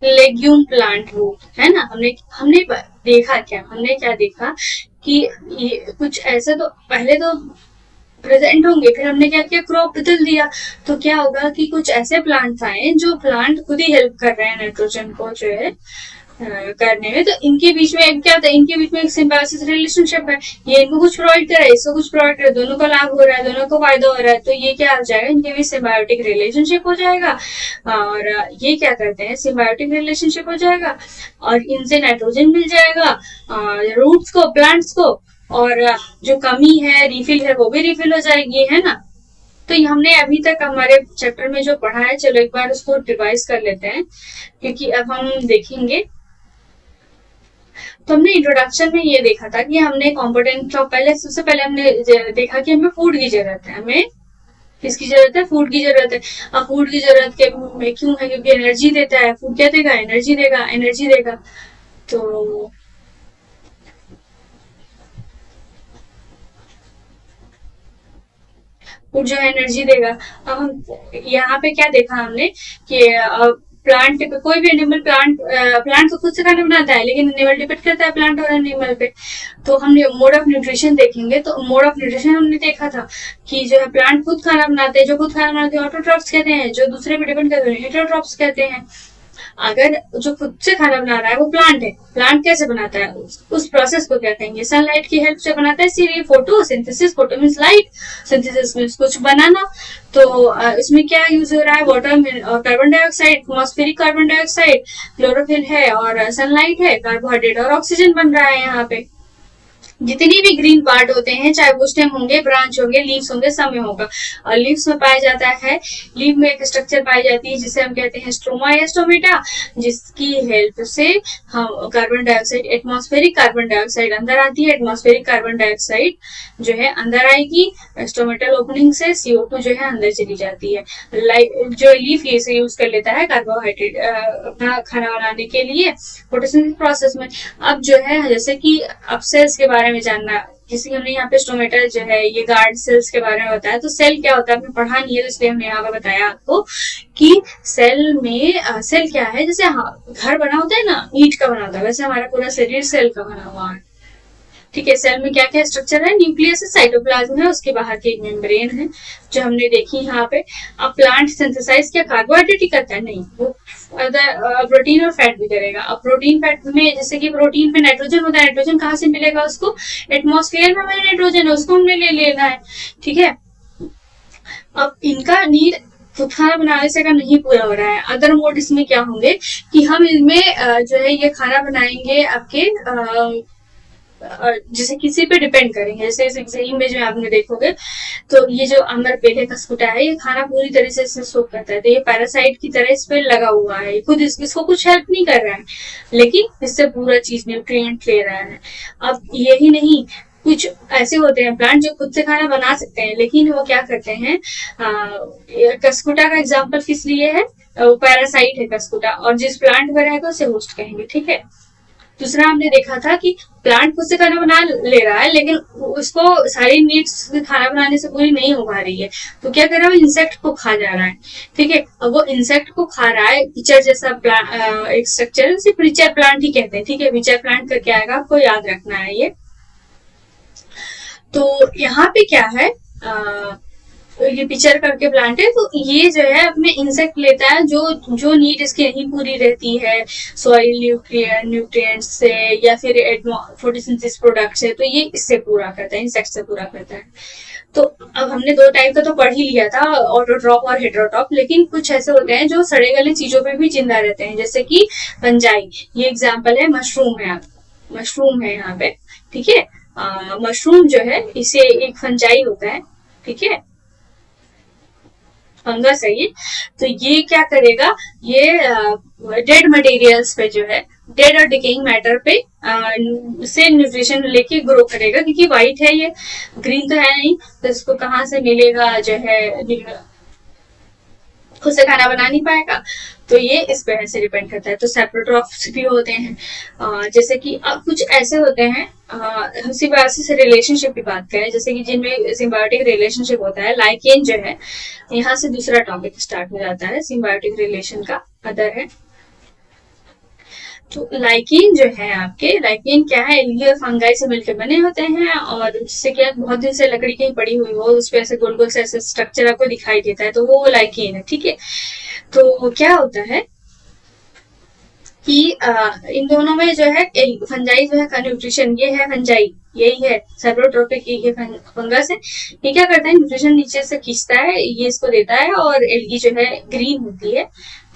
लेग्यूम प्लांट रूट है ना, हमने हमने देखा क्या, हमने क्या देखा कि ये कुछ ऐसे, तो पहले तो प्रेजेंट होंगे। फिर हमने क्या किया, क्रॉप बदल दिया, तो क्या होगा कि कुछ ऐसे प्लांट्स आए जो प्लांट खुद ही हेल्प कर रहे हैं नाइट्रोजन को जो है करने में। तो इनके बीच में क्या होता है, इनके बीच में एक सिम्बायोसिस रिलेशनशिप है, ये इनको कुछ प्रोवाइड कर रहा है, इसको कुछ प्रोवाइड कर रहा है, दोनों को लाभ हो रहा है, दोनों को फायदा हो रहा है, तो ये क्या हो जाएगा, इनके बीच सिम्बायोटिक रिलेशनशिप हो जाएगा। और ये क्या करते हैं, सिम्बायोटिक रिलेशनशिप हो जाएगा और इनसे नाइट्रोजन मिल जाएगा रूट्स को, प्लांट्स को, और जो कमी है, रिफिल है, वो भी रिफिल हो जाएगी, है ना। तो ये हमने अभी तक हमारे चैप्टर में जो पढ़ा है, चलो एक बार उसको रिवाइज कर लेते हैं, क्योंकि अब हम देखेंगे। तो हमने इंट्रोडक्शन में ये देखा था कि हमने कंपोनेंट ऑफ, पहले सबसे पहले हमने देखा कि हमें फूड की जरूरत है, हमें किसकी जरूरत है, फूड की जरूरत है। अब फूड की जरूरत के में क्यों है, क्योंकि एनर्जी देता है, फूड क्या देगा, एनर्जी देगा, एनर्जी देगा। तो फूड जो है एनर्जी देगा। अब हम यहाँ पे क्या देखा हमने कि प्लांट पे, कोई भी एनिमल, प्लांट तो खुद से खाना बनाता है, लेकिन एनिमल डिपेंड करता है प्लांट और एनिमल पे। तो हमने मोड ऑफ न्यूट्रिशन देखेंगे, तो मोड ऑफ न्यूट्रिशन हमने देखा था कि जो है प्लांट खुद खाना बनाते हैं, जो खुद खाना बनाते हैं ऑटोट्रॉफ्स कहते हैं, जो दूसरे पे डिपेंड करते हैं हेटेरोट्रॉफ्स कहते हैं। अगर जो खुद से खाना बना रहा है वो प्लांट है, प्लांट कैसे बनाता है, उस प्रोसेस को क्या कहेंगे, सनलाइट की हेल्प से बनाता है, इसीलिए photosynthesis, photo means light, synthesis means कुछ बनाना। तो इसमें क्या यूज हो रहा है, वाटर और carbon dioxide, atmospheric carbon dioxide, chlorophyll है और सनलाइट है, कार्बोहाइड्रेट और ऑक्सीजन बन रहा है यहाँ पे। जितनी भी ग्रीन पार्ट होते हैं, चाहे वो स्टेम होंगे, ब्रांच होंगे, लीव्स होंगे, सब में होगा। और लीव्स में पाया जाता है, लीव में एक स्ट्रक्चर पाई जाती है जिसे हम कहते हैं स्ट्रोमा या स्टोमेटा, जिसकी हेल्प से हम carbon dioxide, atmospheric carbon dioxide अंदर आती है, एटमॉस्फेरिक कार्बन डाइऑक्साइड जो है अंदर आएगी, स्टोमेटल ओपनिंग से CO2 जो है अंदर चली जाती है। जो लीफ ये से यूज कर लेता है कार्बोहाइड्रेट अपना खाना बनाने के लिए फोटोसिंथेसिस प्रोसेस में। अब जो है जैसे कि अब सेल्स के बारे में जानना, जैसे हमने यहाँ पे स्टोमेटा जो है ये गार्ड सेल्स के बारे में बताया, तो सेल क्या होता है आपने पढ़ा नहीं है, तो इसलिए हमने यहाँ पे बताया आपको कि सेल में सेल क्या है, जैसे घर बना होता है ना, ईंट का बना होता है, वैसे हमारा पूरा शरीर सेल का बना हुआ है। ठीक है, सेल में क्या क्या स्ट्रक्चर है, न्यूक्लियस है, साइटोप्लाज्म है, उसके बाहर की एक मेम्ब्रेन है जो हमने देखी यहाँ पे। अब प्लांट सिंथेसाइज क्या कार्बोहाइड्रेट ही करता है, नहीं, वो प्रोटीन और फैट भी करेगा। अब प्रोटीन फैट में, जैसे कि प्रोटीन में नाइट्रोजन होता है, नाइट्रोजन कहाँ से मिलेगा उसको, एटमॉस्फेयर में हमारे नाइट्रोजन है, उसको हमने ले लेना है। ठीक है, अब इनका नीड खुद खाना बनाने से का नहीं पूरा हो रहा है। अदर मोड इसमें क्या होंगे कि हम इनमें जो है ये खाना बनाएंगे आपके जैसे किसी पे डिपेंड करेंगे, जैसे इस इमेज में आपने देखोगे तो ये जो अमर पेले का स्कूटा है, ये खाना पूरी तरह से इससे सोख करता है, तो ये पैरासाइट की तरह इस पे लगा हुआ है, खुद इसको कुछ हेल्प नहीं कर रहा है, लेकिन इससे पूरा चीज न्यूट्रिएंट ले रहा है। अब यही नहीं, कुछ ऐसे होते हैं प्लांट जो खुद से खाना बना सकते हैं, लेकिन वो क्या करते हैं, कस्कुटा का एग्जाम्पल किस लिए है, पैरासाइट है कस्कुटा, और जिस प्लांट में रहेगा उसे होस्ट कहेंगे। ठीक है, दूसरा हमने देखा था कि प्लांट खुद से खाना बना ले रहा है, लेकिन उसको सारी नीड्स खाना बनाने से पूरी नहीं हो पा रही है, तो क्या कर रहा है, इंसेक्ट को खा जा रहा है। ठीक है, अब वो इंसेक्ट को खा रहा है, पिचर जैसा एक स्ट्रक्चर, उसे पिचर प्लांट ही कहते हैं। ठीक है, पिचर प्लांट करके आएगा, आपको याद रखना है ये। तो यहाँ पे क्या है, ये पिक्चर करके प्लांट है, तो ये जो है अपने इंसेक्ट लेता है, जो नीड इसकी नहीं पूरी रहती है सॉइल न्यूट्रिएंट्स से या फिर फोटोसिंथेसिस प्रोडक्ट से, तो ये इससे पूरा करता है, इंसेक्ट से पूरा करता है। तो अब हमने दो टाइप का तो पढ़ ही लिया था, ऑटोट्रॉप और हेटेरोट्रॉप, लेकिन कुछ ऐसे होते हैं जो सड़े गले चीजों पे भी जिंदा रहते हैं, जैसे कि फंजाई, ये एग्जाम्पल है, मशरूम है, मशरूम है यहाँ पे। ठीक है, मशरूम जो है इसे एक फंजाई होता है, ठीक है, फंगस है ये। तो ये क्या करेगा, ये डेड मटेरियल्स पे जो है, डेड और डिकेइंग मैटर पे से न्यूट्रिशन लेके ग्रो करेगा, क्योंकि व्हाइट है ये, ग्रीन तो है नहीं, तो इसको कहाँ से मिलेगा जो है, खुद से खाना बना नहीं पाएगा, तो ये इस पे से डिपेंड करता है। तो सेप्रोट्रॉफ्स भी होते हैं, जैसे कि अब कुछ ऐसे होते हैं, हम सिम्बायोसिस से रिलेशनशिप की बात करें, जैसे कि जिनमें सिम्बायोटिक रिलेशनशिप होता है, लाइकेन जो है, यहाँ से दूसरा टॉपिक स्टार्ट हो जाता है सिम्बायोटिक रिलेशन का, अदर है। तो लाइकिन जो है आपके, लाइकिन क्या है, एल्गी और फंगाई से मिलकर बने होते हैं, और जिससे क्या बहुत दिन से लकड़ी कहीं पड़ी हुई हो उस पे ऐसे गोल गोल से ऐसे स्ट्रक्चर आपको दिखाई देता है, तो वो लाइकिन है। ठीक है, तो क्या होता है कि इन दोनों में जो है फंजाई जो है का न्यूट्रिशन, ये है फंजाई, यही है सेप्रोट्रोपिक, ये फंगस है। ये क्या करता है, न्यूट्रिशन नीचे से खींचता है, ये इसको देता है, और एल्गी जो है ग्रीन होती है।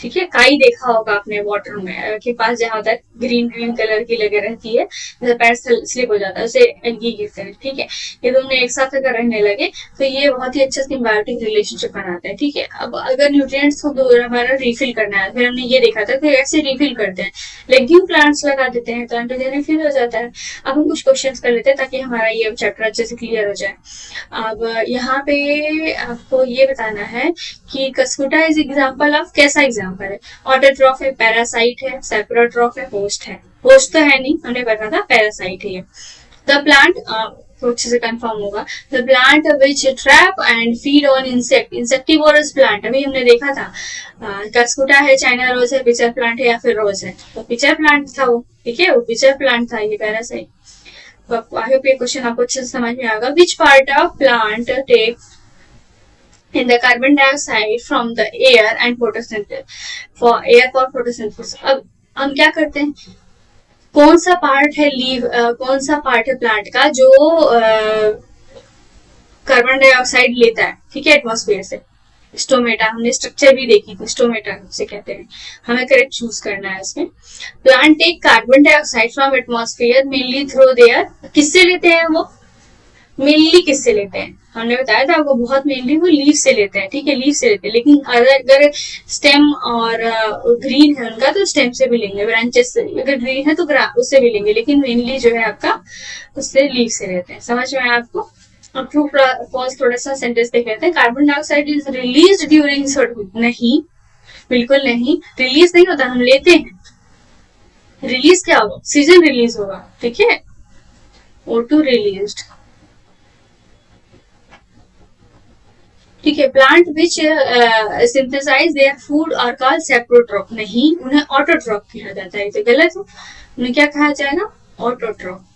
ठीक है, काई देखा होगा आपने वाटर में के पास, जहां तक ग्रीन ग्रीन कलर की लगे रहती है, जैसे पैर स्लिप हो जाता है उसे एल्गी कहते हैं। ठीक है, ये दोनों एक साथ अगर रहने लगे तो ये बहुत ही अच्छा सिम्बायोटिक रिलेशनशिप बनाते हैं। ठीक है, अब अगर न्यूट्रिएंट्स को हमारा रिफिल करना है, फिर हमने ये देखा था कि ऐसे रिफिल करते हैं, लेग्यूम प्लांट्स लगा देते हैं तो एंटोजन रिफिल हो जाता है। अब हम कुछ क्वेश्चंस कर लेते हैं ताकि हमारा ये चैप्टर अच्छे से क्लियर हो जाए। अब यहाँ पे आपको ये बताना है कि कस्कुटा इज एग्जाम्पल ऑफ, कैसा एग्जाम्पल है, ऑटोट्रॉफ है, पैरासाइट है, सेप्रोट्रॉफ है, होस्ट है। होस्ट तो है नहीं, हमने पढ़ा था, पैरासाइट है ये। द प्लांट तो अच्छे से कंफर्म होगा, the plant which trap and feed on insect, insectivorous plant, अभी हमने देखा था कस्कुटा है, चाइना रोज है, पिचर प्लांट है, या फिर रोज है, तो पिचर प्लांट था वो। ठीक है, वो पिचर प्लांट था, ये पैरासाइट। तो आई होप ये क्वेश्चन आपको अच्छे से समझ में आएगा। Which part of plant take in the carbon dioxide from the air and photosynthesis for air for photosynthesis। अब हम क्या करते हैं, कौन सा पार्ट है कौन सा पार्ट है प्लांट का जो कार्बन डाइऑक्साइड लेता है, ठीक है, एटमॉस्फेयर से। स्टोमेटा, हमने स्ट्रक्चर भी देखी थी, स्टोमेटा से कहते हैं, हमें करेक्ट चूज करना है इसमें। Plant take carbon dioxide from atmosphere mainly through their, किससे लेते हैं वो, मेनली किससे लेते हैं, हमने बताया था आपको, बहुत मेनली वो लीफ से लेते हैं। ठीक है, लीफ से लेते हैं, लेकिन अगर स्टेम और ग्रीन है उनका तो स्टेम से भी लेंगे, ब्रांचेस से, अगर ग्रीन है तो उससे भी लेंगे, लेकिन मेनली जो है आपका उससे लीफ से लेते हैं। समझ में आया आपको। अब ट्रू फॉल्स थोड़ा सा सेंटेंस देख लेते हैं। Carbon dioxide is release during certain, नहीं, बिल्कुल नहीं, रिलीज नहीं होता, हम लेते हैं। रिलीज क्या होगा, ऑक्सीजन रिलीज होगा। ठीक है, O2 रिलीज्ड। ठीक है, plant which synthesize their food are called saprotroph, नहीं, उन्हें ऑटोट्रॉप कहा जाता है, तो गलत है, उन्हें क्या कहा जाएगा, ऑटोट्रॉप।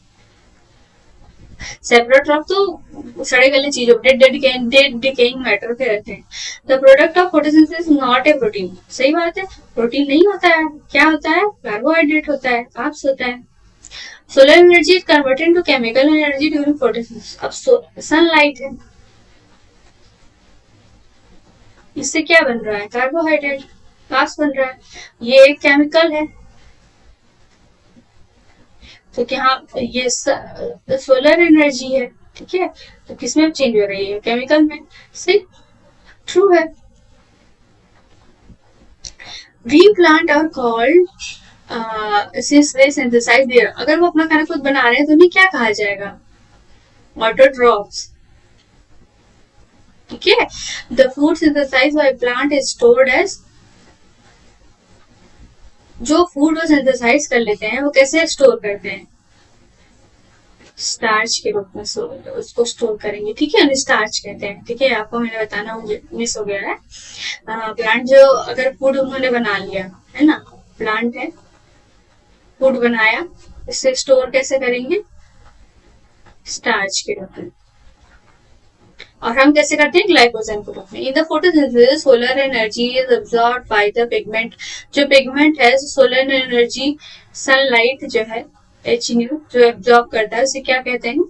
सेप्रोट्रॉप तो सड़े गले चीजों, डेड डिकेइंग मैटर पे रहते हैं। The product of photosynthesis not a protein, सही बात है, प्रोटीन नहीं होता है, क्या होता है, कार्बोहाइड्रेट होता है, कार्ब्स होता है। Solar energy is converted to chemical energy during photosynthesis. अब सनलाइट है, इससे क्या बन रहा है, कार्बोहाइड्रेट, कार्ब्स बन रहा है, ये एक केमिकल है। तो क्या ये सोलर एनर्जी है, ठीक है, तो किसमें चेंज हो रही है, केमिकल में। सी, ट्रू है। Green plant are called since they synthesise their, अगर वो अपना खाना खुद बना रहे हैं तो उन्हें क्या कहा जाएगा, ऑटोट्रॉप्स। ठीक है, the food synthesise by plant is stored as, जो फूड वो सिंथेसाइज कर लेते हैं वो कैसे स्टोर करते हैं, स्टार्च के रूप में उसको स्टोर करेंगे। ठीक है, स्टार्च कहते हैं। ठीक है, आपको मैंने बताना मिस हो गया है। प्लांट जो अगर फूड उन्होंने बना लिया है ना, प्लांट है, फूड बनाया, इससे स्टोर कैसे करेंगे, स्टार्च के रूप में। और हम कैसे करते हैं, ग्लाइकोजन के रूप में। In the photosynthesis solar energy is absorbed by the pigment, जो पिगमेंट है सोलर एनर्जी, सनलाइट जो है HNU जो एब्जॉर्ब करता है उसे क्या कहते हैं,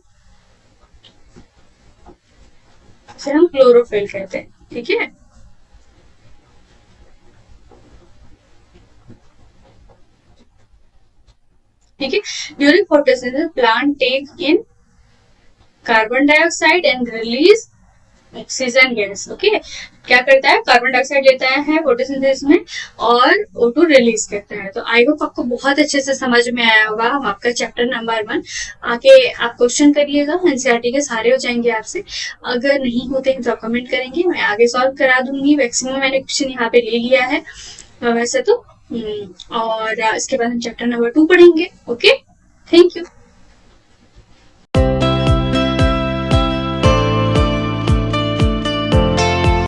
उसे हम क्लोरोफिल कहते हैं। ठीक है, ठीक है, during photosynthesis plant take in carbon dioxide and release oxygen gas. Okay, क्या करता है, कार्बन डाइऑक्साइड लेता है फोटोसिंथेसिस में और O2 रिलीज करता है। तो आई होप आपको बहुत अच्छे से समझ में आया होगा। हम आपका चैप्टर नंबर 1 आके आप क्वेश्चन करिएगा, एनसीईआरटी के सारे हो जाएंगे आपसे। अगर नहीं होते हैं तो आप कमेंट करेंगे, मैं आगे सॉल्व करा दूंगी। मैक्सिमम मैंने क्वेश्चन यहाँ पे ले लिया है वैसे तो। और इसके बाद हम चैप्टर नंबर 2 पढ़ेंगे। Okay, thank you.